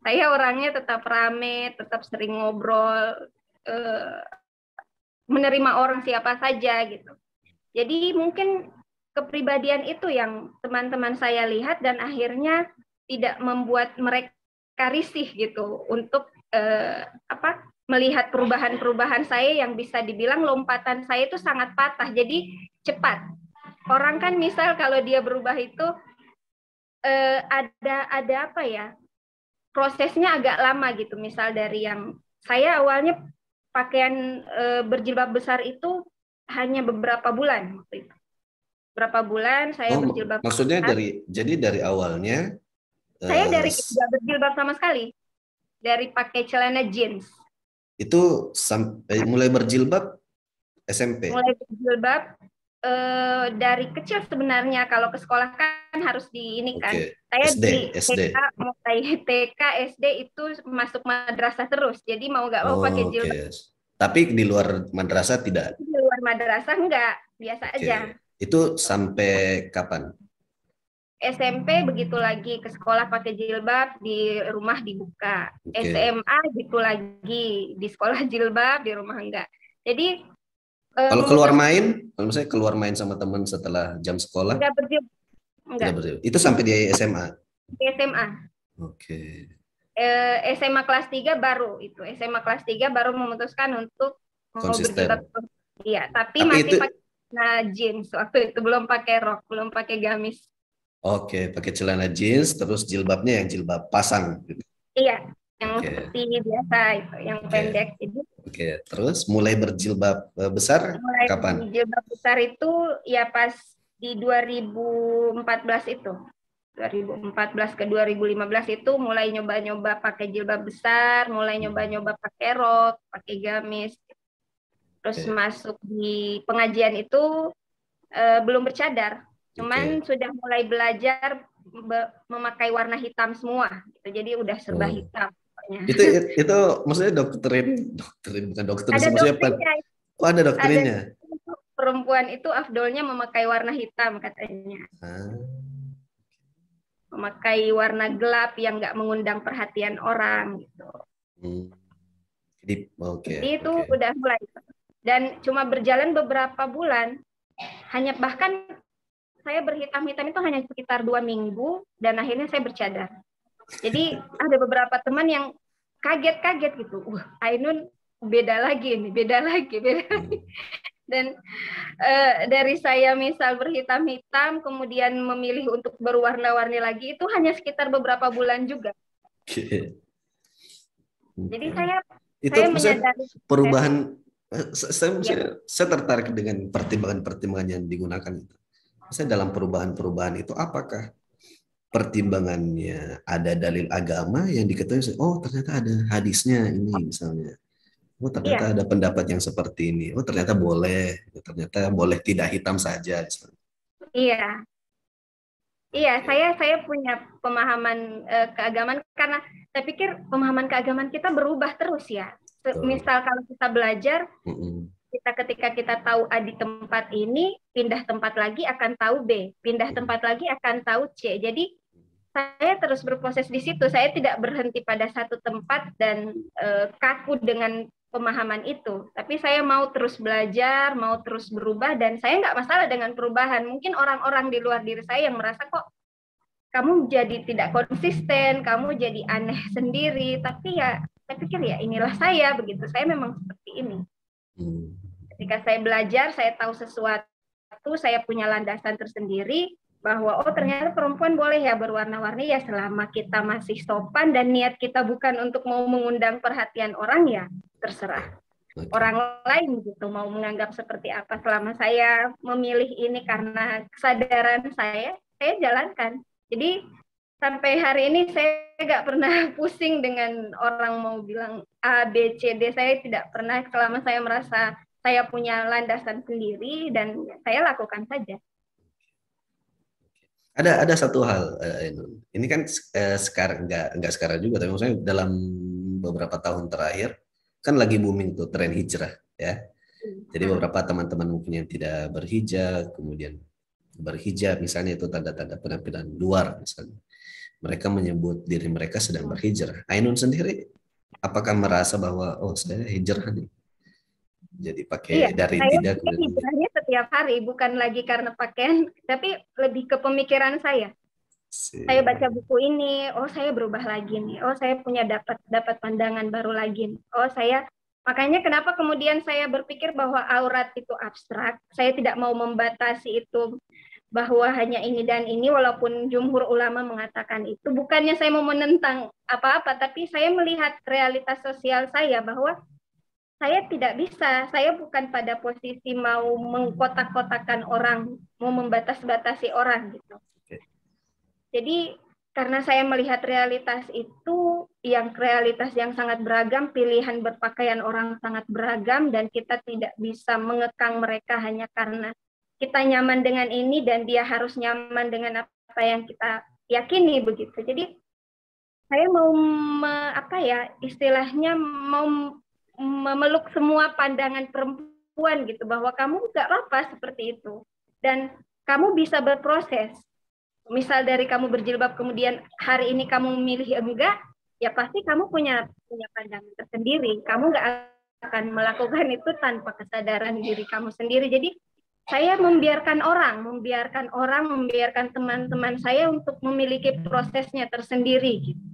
Speaker 2: Saya orangnya tetap rame, tetap sering ngobrol, menerima orang siapa saja gitu. Jadi mungkin kepribadian itu yang teman-teman saya lihat dan akhirnya tidak membuat mereka risih gitu untuk melihat perubahan-perubahan saya yang bisa dibilang lompatan saya itu sangat patah, jadi cepat. Orang kan misal kalau dia berubah itu ada apa ya, prosesnya agak lama gitu. Misal dari yang saya awalnya pakaian berjilbab besar itu hanya beberapa bulan waktu itu. Berapa bulan saya berjilbab
Speaker 1: Maksudnya
Speaker 2: besar.
Speaker 1: jadi dari awalnya
Speaker 2: Saya dari tidak berjilbab sama sekali. Dari pakai celana jeans.
Speaker 1: itu mulai berjilbab SMP.
Speaker 2: Mulai berjilbab dari kecil sebenarnya. Kalau ke sekolah kan harus di ini kan. Saya di TK, mulai TK, SD itu masuk madrasah terus. Jadi mau nggak mau pakai jilbab.
Speaker 1: Tapi di luar madrasah tidak?
Speaker 2: Di luar madrasah enggak, biasa aja.
Speaker 1: Itu sampai kapan?
Speaker 2: SMP begitu lagi, ke sekolah pakai jilbab, di rumah dibuka. SMA gitu lagi, di sekolah jilbab, di rumah enggak. Jadi
Speaker 1: kalau keluar main, kalau misalnya keluar main sama teman setelah jam sekolah?
Speaker 2: Enggak berjilbab. Enggak.
Speaker 1: Itu sampai di SMA?
Speaker 2: Di SMA.
Speaker 1: Oke.
Speaker 2: SMA kelas 3 baru itu. SMA kelas 3 baru memutuskan untuk
Speaker 1: konsisten.
Speaker 2: Iya, tapi masih pakai jeans waktu itu, belum pakai rok, belum pakai gamis.
Speaker 1: Oke, pakai celana jeans, terus jilbabnya yang jilbab pasang. Gitu.
Speaker 2: Iya, yang seperti biasa itu, yang pendek.
Speaker 1: Oke, terus mulai berjilbab besar
Speaker 2: mulai
Speaker 1: kapan?
Speaker 2: Jilbab besar itu ya pas di 2014 itu. 2014 ke 2015 itu mulai nyoba-nyoba pakai jilbab besar, mulai nyoba-nyoba pakai rok, pakai gamis. Terus masuk di pengajian itu belum bercadar. Cuman sudah mulai belajar memakai warna hitam semua. Gitu. Jadi udah serba hitam.
Speaker 1: Itu maksudnya doktrin bukan doktrin,
Speaker 2: ada
Speaker 1: doktrinnya. Oh, ada doktrinnya.
Speaker 2: Perempuan itu afdolnya memakai warna hitam katanya. Memakai warna gelap yang nggak mengundang perhatian orang gitu. Jadi itu udah mulai. Dan cuma berjalan beberapa bulan, hanya bahkan saya berhitam-hitam itu hanya sekitar 2 minggu dan akhirnya saya bercadar. Jadi ada beberapa teman yang kaget-kaget gitu. Ainun beda lagi nih, beda lagi. Dan dari saya misal berhitam-hitam, kemudian memilih untuk berwarna-warni lagi, itu hanya sekitar beberapa bulan juga. Jadi saya menyadari
Speaker 1: perubahan. Saya tertarik dengan pertimbangan-pertimbangan yang digunakan itu. Saya dalam perubahan-perubahan itu apakah pertimbangannya ada dalil agama yang diketahui, oh ternyata ada hadisnya ini misalnya. Oh ternyata ada pendapat yang seperti ini. Oh ternyata boleh tidak hitam saja.
Speaker 2: Iya. Iya, saya punya pemahaman keagamaan karena saya pikir pemahaman keagamaan kita berubah terus ya. Misal kalau kita belajar, kita ketika kita tahu A di tempat ini, pindah tempat lagi akan tahu B, pindah tempat lagi akan tahu C. Jadi saya terus berproses di situ. Saya tidak berhenti pada satu tempat dan kaku dengan pemahaman itu. Tapi saya mau terus belajar, mau terus berubah, dan saya nggak masalah dengan perubahan. Mungkin orang-orang di luar diri saya yang merasa kok kamu jadi tidak konsisten, kamu jadi aneh sendiri. Tapi ya saya pikir ya inilah saya begitu. Saya memang seperti ini. Ketika saya belajar, saya tahu sesuatu, saya punya landasan tersendiri bahwa oh ternyata perempuan boleh ya berwarna-warni ya selama kita masih sopan dan niat kita bukan untuk mau mengundang perhatian orang ya terserah. Orang lain gitu mau menganggap seperti apa, selama saya memilih ini karena kesadaran saya jalankan. Jadi sampai hari ini saya nggak pernah pusing dengan orang mau bilang A, B, C, D. Saya tidak pernah, selama saya merasa saya punya landasan sendiri dan saya lakukan saja.
Speaker 1: Ada satu hal, ini kan sekarang nggak sekarang juga, tapi maksudnya dalam beberapa tahun terakhir kan lagi booming tuh tren hijrah ya. Jadi beberapa teman-teman mungkin yang tidak berhijab, kemudian berhijab misalnya itu tanda-tanda penampilan luar misalnya. Mereka menyebut diri mereka sedang berhijrah. Ainun sendiri apakah merasa bahwa oh saya hijrah nih? Jadi pakai dari tidak
Speaker 2: hijrahnya setiap hari, bukan lagi karena pakaian, tapi lebih ke pemikiran saya. Saya baca buku ini, oh saya berubah lagi nih. Oh saya punya dapat pandangan baru lagi nih. Oh saya makanya kenapa kemudian saya berpikir bahwa aurat itu abstrak. Saya tidak mau membatasi itu bahwa hanya ini dan ini, walaupun jumhur ulama mengatakan itu. Bukannya saya mau menentang apa-apa, tapi saya melihat realitas sosial saya bahwa saya tidak bisa, saya bukan pada posisi mau mengkotak-kotakan orang, mau membatas-batasi orang gitu. Jadi karena saya melihat realitas itu, realitas yang sangat beragam, pilihan berpakaian orang sangat beragam, dan kita tidak bisa mengekang mereka hanya karena kita nyaman dengan ini dan dia harus nyaman dengan apa yang kita yakini begitu. Jadi saya mau istilahnya mau memeluk semua pandangan perempuan gitu, bahwa kamu nggak apa-apa seperti itu dan kamu bisa berproses. Misal dari kamu berjilbab kemudian hari ini kamu memilih enggak, ya pasti kamu punya pandangan tersendiri. Kamu nggak akan melakukan itu tanpa kesadaran diri kamu sendiri. Jadi saya membiarkan teman-teman saya untuk memiliki prosesnya tersendiri gitu.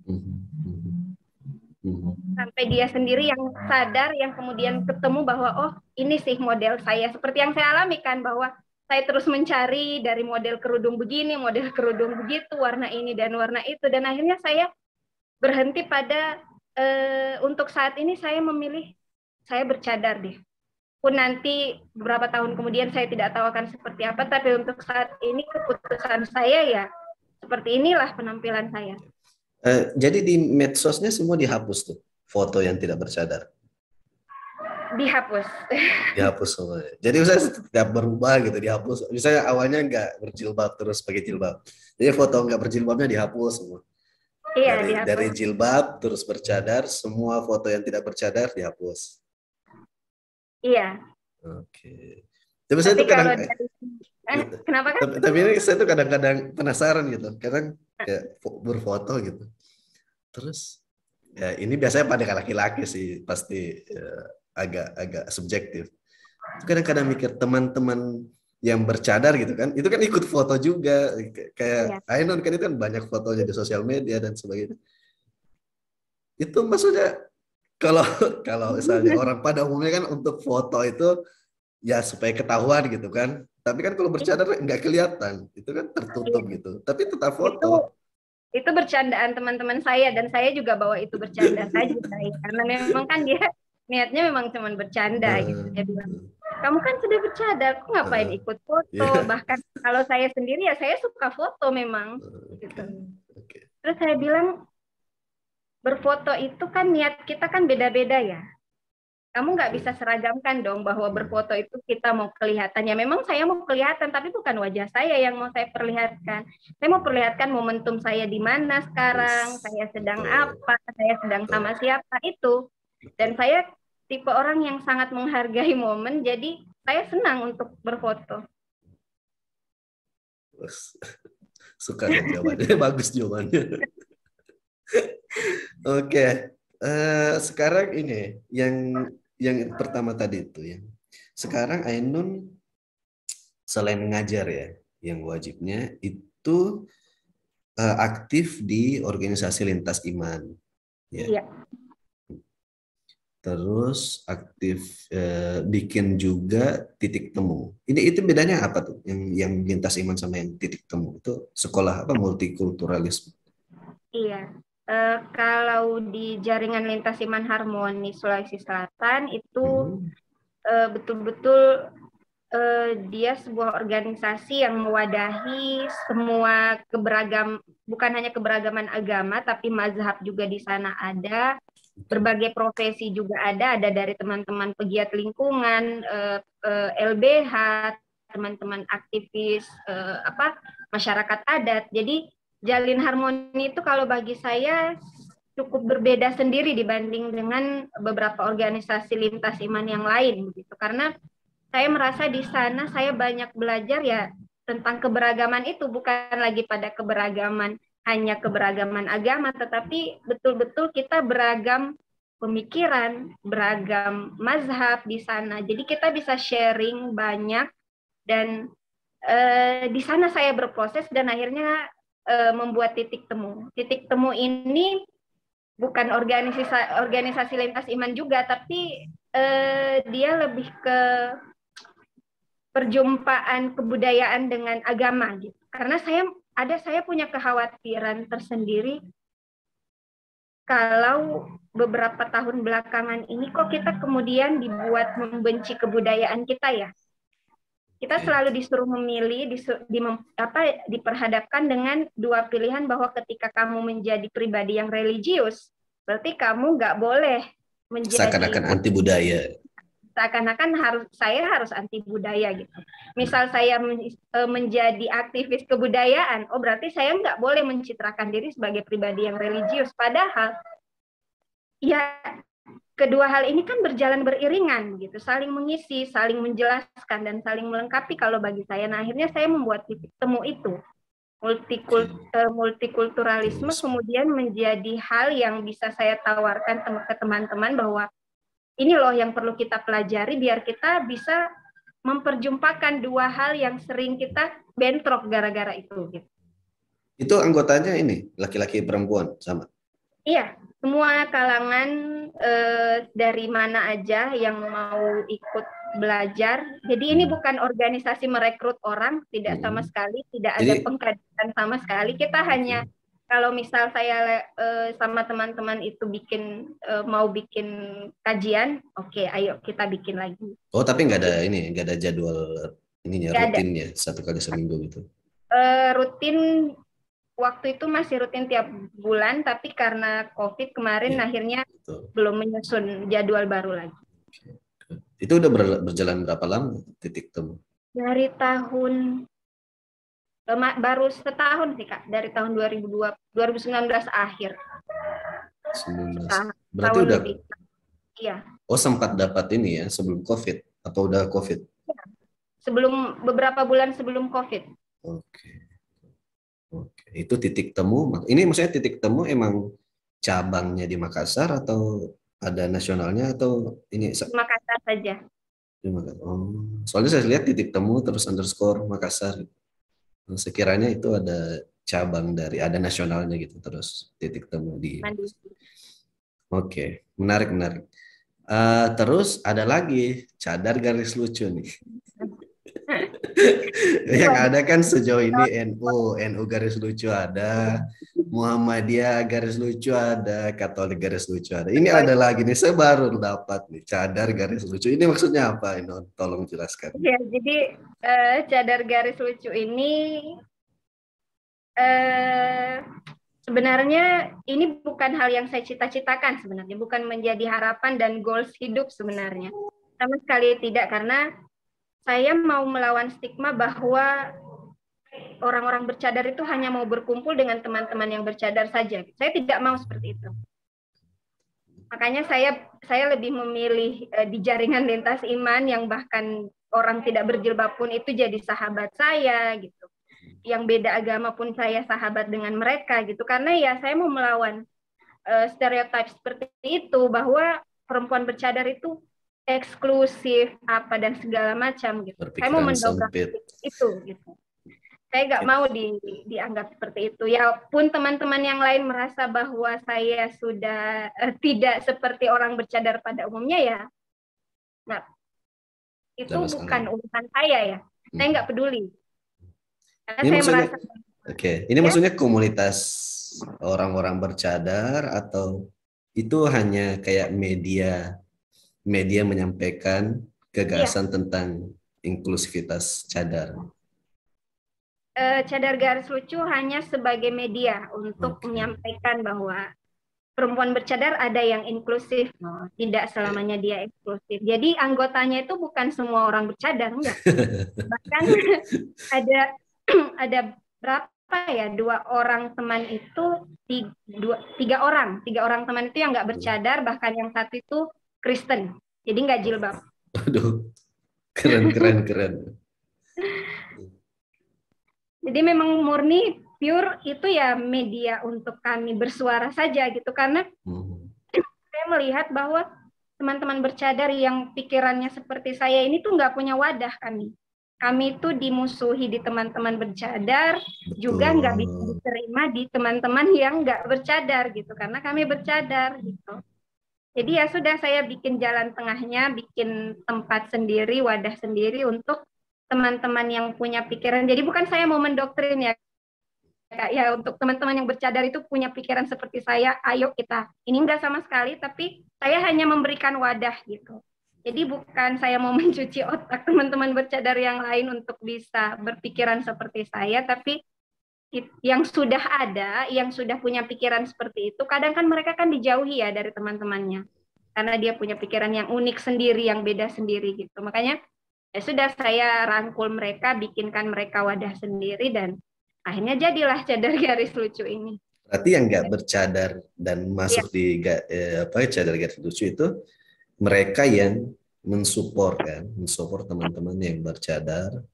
Speaker 2: Sampai dia sendiri yang sadar, yang kemudian ketemu bahwa oh ini sih model saya, seperti yang saya alami kan, bahwa saya terus mencari dari model kerudung begini, model kerudung begitu, warna ini dan warna itu, dan akhirnya saya berhenti pada untuk saat ini saya memilih saya bercadar deh. Pun nanti beberapa tahun kemudian saya tidak tahu akan seperti apa, tapi untuk saat ini keputusan saya ya seperti inilah penampilan saya.
Speaker 1: Jadi di medsosnya semua dihapus tuh foto yang tidak bercadar.
Speaker 2: Dihapus
Speaker 1: semua. Jadi saya tidak berubah gitu, dihapus. Misalnya awalnya nggak berjilbab terus pakai jilbab. Jadi foto nggak berjilbabnya dihapus semua.
Speaker 2: Iya,
Speaker 1: dari jilbab terus bercadar, semua foto yang tidak bercadar dihapus.
Speaker 2: Iya.
Speaker 1: Oke. Tapi saya tuh
Speaker 2: kenapa kan?
Speaker 1: Tapi ini saya tuh kadang-kadang penasaran gitu. Kadang kayak berfoto gitu. Terus ya ini biasanya pada laki-laki sih, pasti agak subjektif. Kadang-kadang mikir teman-teman yang bercadar gitu kan, itu kan ikut foto juga.
Speaker 2: Iya.
Speaker 1: Kayak Ainun kan itu kan banyak fotonya di sosial media dan sebagainya. Itu maksudnya kalau kalau misalnya orang pada umumnya kan untuk foto itu ya supaya ketahuan gitu kan. Tapi kan kalau bercadar nggak kelihatan, itu kan tertutup
Speaker 2: Iya.
Speaker 1: gitu. Tapi tetap
Speaker 2: Itu
Speaker 1: foto.
Speaker 2: itu bercandaan teman-teman saya dan saya juga bawa itu bercanda saja saya. Karena memang kan dia niatnya memang cuma bercanda gitu.
Speaker 1: Eh,
Speaker 2: Dia bilang, kamu kan sudah bercadar, kok ngapain
Speaker 1: eh,
Speaker 2: ikut foto?
Speaker 1: Iya.
Speaker 2: Bahkan kalau saya sendiri ya saya suka foto memang
Speaker 1: Oke,
Speaker 2: gitu.
Speaker 1: oke.
Speaker 2: Terus saya bilang berfoto itu kan niat kita kan beda-beda ya. Kamu nggak bisa seragamkan dong bahwa
Speaker 1: Hmm.
Speaker 2: berfoto itu kita mau kelihatan. Ya memang saya mau kelihatan, tapi bukan wajah saya yang mau saya perlihatkan. Saya mau perlihatkan momentum saya di mana sekarang,
Speaker 1: Yes,
Speaker 2: saya sedang
Speaker 1: betul,
Speaker 2: apa, saya sedang sama
Speaker 1: betul,
Speaker 2: siapa itu. Dan
Speaker 1: betul.
Speaker 2: saya tipe orang yang sangat menghargai momen, jadi saya senang untuk berfoto.
Speaker 1: Terus, suka deh jawabannya, bagus jawabannya. Oke, sekarang ini yang pertama tadi itu ya. Sekarang Ainun selain ngajar ya, yang wajibnya itu aktif di organisasi lintas iman, ya.
Speaker 2: Iya.
Speaker 1: Terus aktif bikin juga titik temu. Ini itu bedanya apa tuh? Yang lintas iman sama yang titik temu itu sekolah apa multikulturalisme?
Speaker 2: Iya. Kalau di jaringan lintas iman harmoni Sulawesi Selatan itu
Speaker 1: Hmm.
Speaker 2: betul-betul dia sebuah organisasi yang mewadahi semua bukan hanya keberagaman agama, tapi mazhab juga di sana ada,
Speaker 1: Oke.
Speaker 2: berbagai profesi juga ada dari teman-teman pegiat lingkungan, LBH, teman-teman aktivis masyarakat adat. Jadi jalin harmoni itu kalau bagi saya cukup berbeda sendiri dibanding dengan beberapa organisasi lintas iman yang lain begitu. Karena saya merasa di sana saya banyak belajar ya tentang keberagaman itu, bukan lagi pada keberagaman hanya keberagaman agama, tetapi betul-betul kita beragam pemikiran, beragam mazhab di sana. Jadi kita bisa sharing banyak dan di sana saya berproses dan akhirnya membuat titik temu. Titik temu ini bukan organisasi lintas iman juga, tapi dia lebih ke perjumpaan kebudayaan dengan agama gitu. Karena saya punya kekhawatiran tersendiri kalau beberapa tahun belakangan ini kok kita kemudian dibuat membenci kebudayaan kita ya. Kita
Speaker 1: Oke.
Speaker 2: selalu disuruh memilih, diperhadapkan dengan dua pilihan bahwa ketika kamu menjadi pribadi yang religius, berarti kamu nggak boleh menjadi
Speaker 1: Seakan-akan anti budaya.
Speaker 2: seakan-akan saya harus anti budaya gitu. Misal saya menjadi aktivis kebudayaan, oh berarti saya nggak boleh mencitrakan diri sebagai pribadi yang religius. Padahal ya kedua hal ini kan berjalan beriringan gitu, saling mengisi, saling menjelaskan dan saling melengkapi kalau bagi saya. Nah akhirnya saya membuat titik temu itu.
Speaker 1: Oke.
Speaker 2: Multikulturalisme
Speaker 1: Terus,
Speaker 2: kemudian menjadi hal yang bisa saya tawarkan ke teman-teman bahwa ini loh yang perlu kita pelajari biar kita bisa memperjumpakan dua hal yang sering kita bentrok gara-gara itu. Gitu.
Speaker 1: itu anggotanya ini laki-laki perempuan sama.
Speaker 2: Iya, semua kalangan dari mana aja yang mau ikut belajar. Jadi ini
Speaker 1: Hmm.
Speaker 2: bukan organisasi merekrut orang, tidak sama
Speaker 1: Hmm.
Speaker 2: sekali, tidak ada
Speaker 1: Jadi,
Speaker 2: pengkaderan sama sekali. Kita hanya
Speaker 1: oke.
Speaker 2: kalau misal saya sama teman-teman itu mau bikin kajian, oke, ayo kita bikin lagi.
Speaker 1: Oh, tapi nggak ada ini, nggak ada jadwal ininya
Speaker 2: Nggak ada.
Speaker 1: rutinnya 1 kali seminggu gitu.
Speaker 2: Rutin waktu itu masih rutin tiap bulan, tapi karena COVID kemarin
Speaker 1: Iya,
Speaker 2: akhirnya
Speaker 1: betul.
Speaker 2: belum menyusun jadwal baru lagi.
Speaker 1: Itu udah berjalan berapa lama titik temu?
Speaker 2: Dari tahun baru setahun sih Kak, dari tahun 2019 akhir.
Speaker 1: 19. Berarti
Speaker 2: Setahun
Speaker 1: udah,
Speaker 2: lebih. Iya.
Speaker 1: oh sempat dapat ini ya sebelum COVID atau udah COVID?
Speaker 2: Beberapa bulan sebelum COVID.
Speaker 1: Oke. Oke. Itu titik temu. Ini maksudnya titik temu emang cabangnya di Makassar atau ada nasionalnya atau ini
Speaker 2: Makassar saja.
Speaker 1: Oh, soalnya saya lihat titik temu terus underscore Makassar. Sekiranya itu ada cabang dari, ada nasionalnya gitu, terus titik temu di
Speaker 2: Mandiri.
Speaker 1: Makassar. Oke, menarik menarik. Terus ada lagi cadar garis lucu nih. Yang ada kan sejauh ini NU garis lucu ada, Muhammadiyah garis lucu ada, Katolik garis lucu ada. Ini ada lagi nih, saya baru dapat nih, cadar garis lucu. Ini maksudnya apa, Inon? Tolong jelaskan.
Speaker 2: Ya, jadi cadar garis lucu ini sebenarnya ini bukan hal yang saya cita-citakan sebenarnya, bukan menjadi harapan dan goals hidup sebenarnya. Sama sekali tidak, karena saya mau melawan stigma bahwa orang-orang bercadar itu hanya mau berkumpul dengan teman-teman yang bercadar saja. Saya tidak mau seperti itu. Makanya saya lebih memilih di jaringan lintas iman yang bahkan orang tidak berjilbab pun itu jadi sahabat saya gitu. Yang beda agama pun saya sahabat dengan mereka gitu. Karena ya saya mau melawan stereotip seperti itu bahwa perempuan bercadar itu eksklusif apa dan segala macam gitu. Saya mau
Speaker 1: Berpikiran
Speaker 2: mendobrak
Speaker 1: sempit.
Speaker 2: itu gitu. Saya nggak mau dianggap seperti itu. Ya pun teman-teman yang lain merasa bahwa saya sudah tidak seperti orang bercadar pada umumnya ya. Nah, itu bukan urusan saya ya. Saya nggak peduli. Karena
Speaker 1: Ini
Speaker 2: saya
Speaker 1: maksudnya,
Speaker 2: merasa.
Speaker 1: oke, ini
Speaker 2: Ya,
Speaker 1: maksudnya komunitas orang-orang bercadar atau itu hanya kayak media media menyampaikan
Speaker 2: iya.
Speaker 1: gagasan tentang inklusivitas cadar.
Speaker 2: Cadar garis lucu hanya sebagai media untuk menyampaikan bahwa perempuan bercadar ada yang inklusif, tidak selamanya dia eksklusif. Jadi anggotanya itu bukan semua orang bercadar, enggak. Bahkan ada ada berapa ya, dua orang teman itu, tiga orang teman itu yang nggak bercadar, bahkan yang satu itu Kristen, jadi nggak jilbab.
Speaker 1: Aduh, keren keren keren.
Speaker 2: Jadi memang murni pure itu ya media untuk kami bersuara saja gitu, karena saya melihat bahwa teman-teman bercadar yang pikirannya seperti saya ini tuh nggak punya wadah kami. Kami itu dimusuhi di teman-teman bercadar, juga nggak bisa diterima di teman-teman yang nggak bercadar gitu, karena kami bercadar gitu. Jadi ya sudah, saya bikin jalan tengahnya, bikin tempat sendiri, wadah sendiri untuk teman-teman yang punya pikiran. Jadi bukan saya mau mendoktrin ya, Kak, ya untuk teman-teman yang bercadar itu punya pikiran seperti saya, ayo kita. Ini enggak sama sekali, tapi saya hanya memberikan wadah gitu. Jadi bukan saya mau mencuci otak teman-teman bercadar yang lain untuk bisa berpikiran seperti saya, tapi yang sudah ada, yang sudah punya pikiran seperti itu, kadang kan mereka kan dijauhi ya dari teman-temannya. Karena dia punya pikiran yang unik sendiri, yang beda sendiri gitu. Makanya ya sudah, saya rangkul mereka, bikinkan mereka wadah sendiri, dan akhirnya jadilah cadar garis lucu ini.
Speaker 1: Berarti yang nggak bercadar dan masuk di cadar garis lucu itu mereka yang mensupport kan, mensupport teman-teman yang bercadar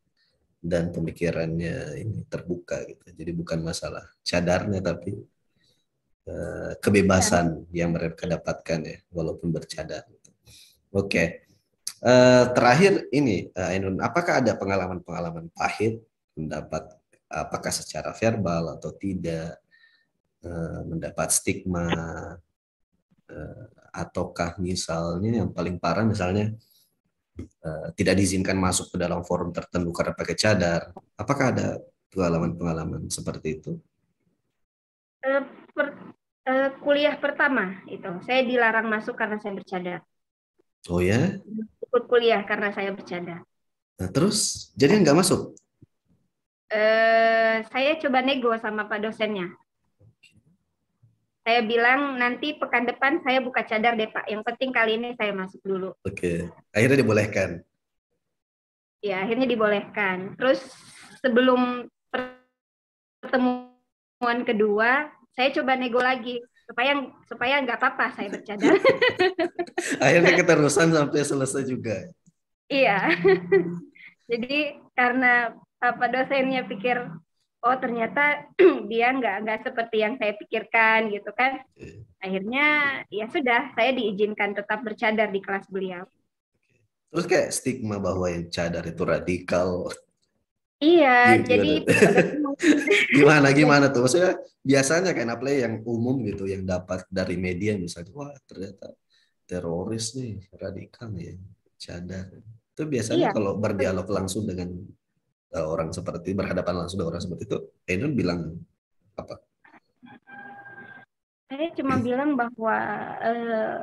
Speaker 1: dan pemikirannya ini terbuka gitu. Jadi bukan masalah cadarnya tapi kebebasan yang mereka dapatkan ya, walaupun bercadar. Oke. Terakhir ini, Ainun, apakah ada pengalaman-pengalaman pahit mendapat apakah secara verbal atau tidak mendapat stigma ataukah misalnya yang paling parah misalnya tidak diizinkan masuk ke dalam forum tertentu karena pakai cadar. Apakah ada pengalaman-pengalaman seperti itu?
Speaker 2: Kuliah pertama itu saya dilarang masuk karena saya bercadar.
Speaker 1: Oh ya?
Speaker 2: Ikut kuliah karena saya bercadar.
Speaker 1: Nah, terus jadi nggak masuk?
Speaker 2: Saya coba nego sama Pak dosennya. Saya bilang nanti pekan depan saya buka cadar deh Pak. Yang penting kali ini saya masuk dulu.
Speaker 1: Oke, akhirnya dibolehkan.
Speaker 2: Ya, akhirnya dibolehkan. Terus sebelum pertemuan kedua, saya coba nego lagi supaya nggak apa-apa saya bercadar.
Speaker 1: Akhirnya keterusan sampai selesai juga.
Speaker 2: Iya. Jadi karena Pak dosennya pikir, oh ternyata dia nggak seperti yang saya pikirkan gitu kan. Akhirnya ya sudah, saya diizinkan tetap bercadar di kelas beliau.
Speaker 1: Terus kayak stigma bahwa yang cadar itu radikal.
Speaker 2: Iya, jadi
Speaker 1: Gimana?
Speaker 2: mungkin
Speaker 1: Gimana
Speaker 2: jadi
Speaker 1: gimana tuh? Maksudnya biasanya kayak play yang umum gitu yang dapat dari media misalnya, wah ternyata teroris nih, radikal nih yang cadar. Itu biasanya
Speaker 2: iya.
Speaker 1: kalau berdialog langsung dengan orang seperti berhadapan langsung dengan orang seperti itu, Ainun bilang apa?
Speaker 2: Saya cuma bilang bahwa eh,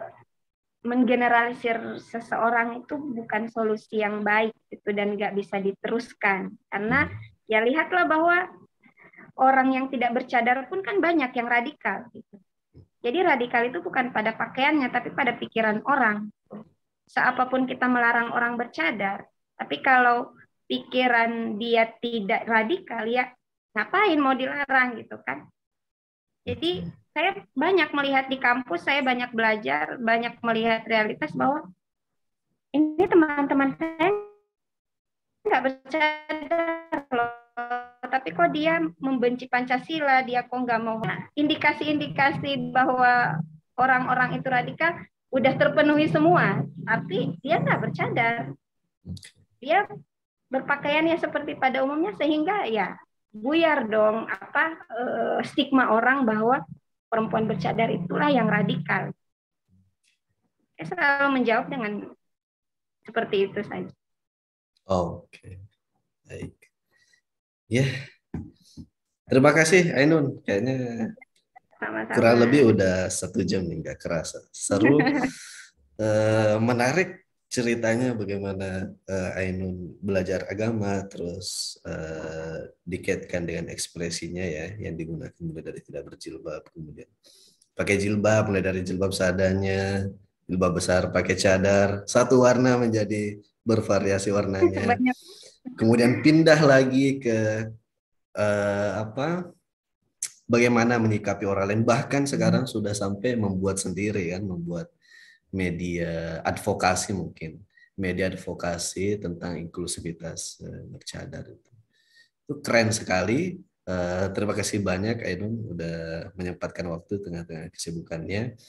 Speaker 2: menggeneralisir seseorang itu bukan solusi yang baik gitu dan nggak bisa diteruskan karena
Speaker 1: Hmm.
Speaker 2: ya lihatlah bahwa orang yang tidak bercadar pun kan banyak yang radikal gitu. Jadi radikal itu bukan pada pakaiannya tapi pada pikiran orang. Seapapun kita melarang orang bercadar, tapi kalau pikiran dia tidak radikal ya ngapain mau dilarang gitu kan. Jadi
Speaker 1: Oke.
Speaker 2: saya banyak melihat di kampus, saya banyak belajar, banyak melihat realitas bahwa ini teman-teman saya nggak bercadar loh, tapi kok dia membenci Pancasila, dia kok nggak mau. Nah, indikasi-indikasi bahwa orang-orang itu radikal udah terpenuhi semua, tapi dia nggak bercadar, dia berpakaiannya seperti pada umumnya sehingga ya buyar dong apa stigma orang bahwa perempuan bercadar itulah yang radikal. Saya selalu menjawab dengan seperti itu saja.
Speaker 1: Oke, baik. Ya, terima kasih Ainun. Kayaknya kurang
Speaker 2: Sama-sama.
Speaker 1: lebih udah 1 jam nih, nggak kerasa. Seru, menarik ceritanya bagaimana Ainun belajar agama, terus dikaitkan dengan ekspresinya ya, yang digunakan mulai dari tidak berjilbab, kemudian pakai jilbab, mulai dari jilbab seadanya, jilbab besar, pakai cadar, satu warna menjadi bervariasi warnanya,
Speaker 2: Banyak.
Speaker 1: kemudian pindah lagi ke apa bagaimana menyikapi orang lain, bahkan sekarang sudah sampai membuat sendiri kan, membuat media advokasi mungkin, media advokasi tentang inklusivitas bercadar itu keren sekali. Terima kasih banyak Ainun udah menyempatkan waktu tengah-tengah kesibukannya.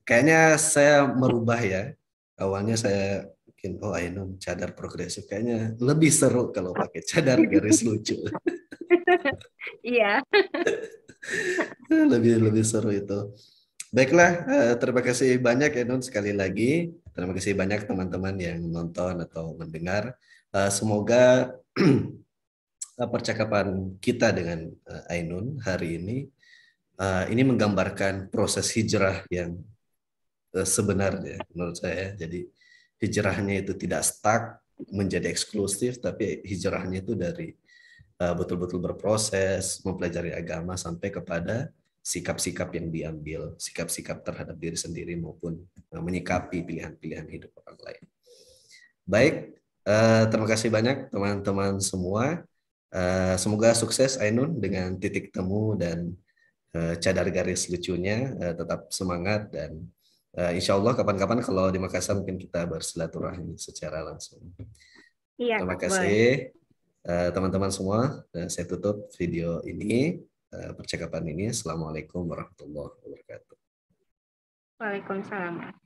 Speaker 1: Kayaknya saya merubah ya, awalnya saya bikin oh Ainun cadar progresif, kayaknya lebih seru kalau pakai cadar garis lucu.
Speaker 2: Iya.
Speaker 1: Lebih lebih seru itu. Baiklah, terima kasih banyak ya Nun sekali lagi. Terima kasih banyak teman-teman yang nonton atau mendengar. Semoga percakapan kita dengan Ainun hari ini menggambarkan proses hijrah yang sebenarnya menurut saya. Jadi hijrahnya itu tidak stuck menjadi eksklusif, tapi hijrahnya itu dari betul-betul berproses, mempelajari agama sampai kepada sikap-sikap yang diambil, sikap-sikap terhadap diri sendiri maupun menyikapi pilihan-pilihan hidup orang lain. Baik, terima kasih banyak teman-teman semua. Semoga sukses Ainun dengan titik temu dan cadar garis lucunya. Tetap semangat dan insya Allah kapan-kapan kalau di Makassar mungkin kita bersilaturahmi secara langsung.
Speaker 2: Iya,
Speaker 1: Terima
Speaker 2: boleh.
Speaker 1: kasih teman-teman semua. Saya tutup video ini, percakapan ini. Assalamualaikum warahmatullahi wabarakatuh.
Speaker 2: Waalaikumsalam.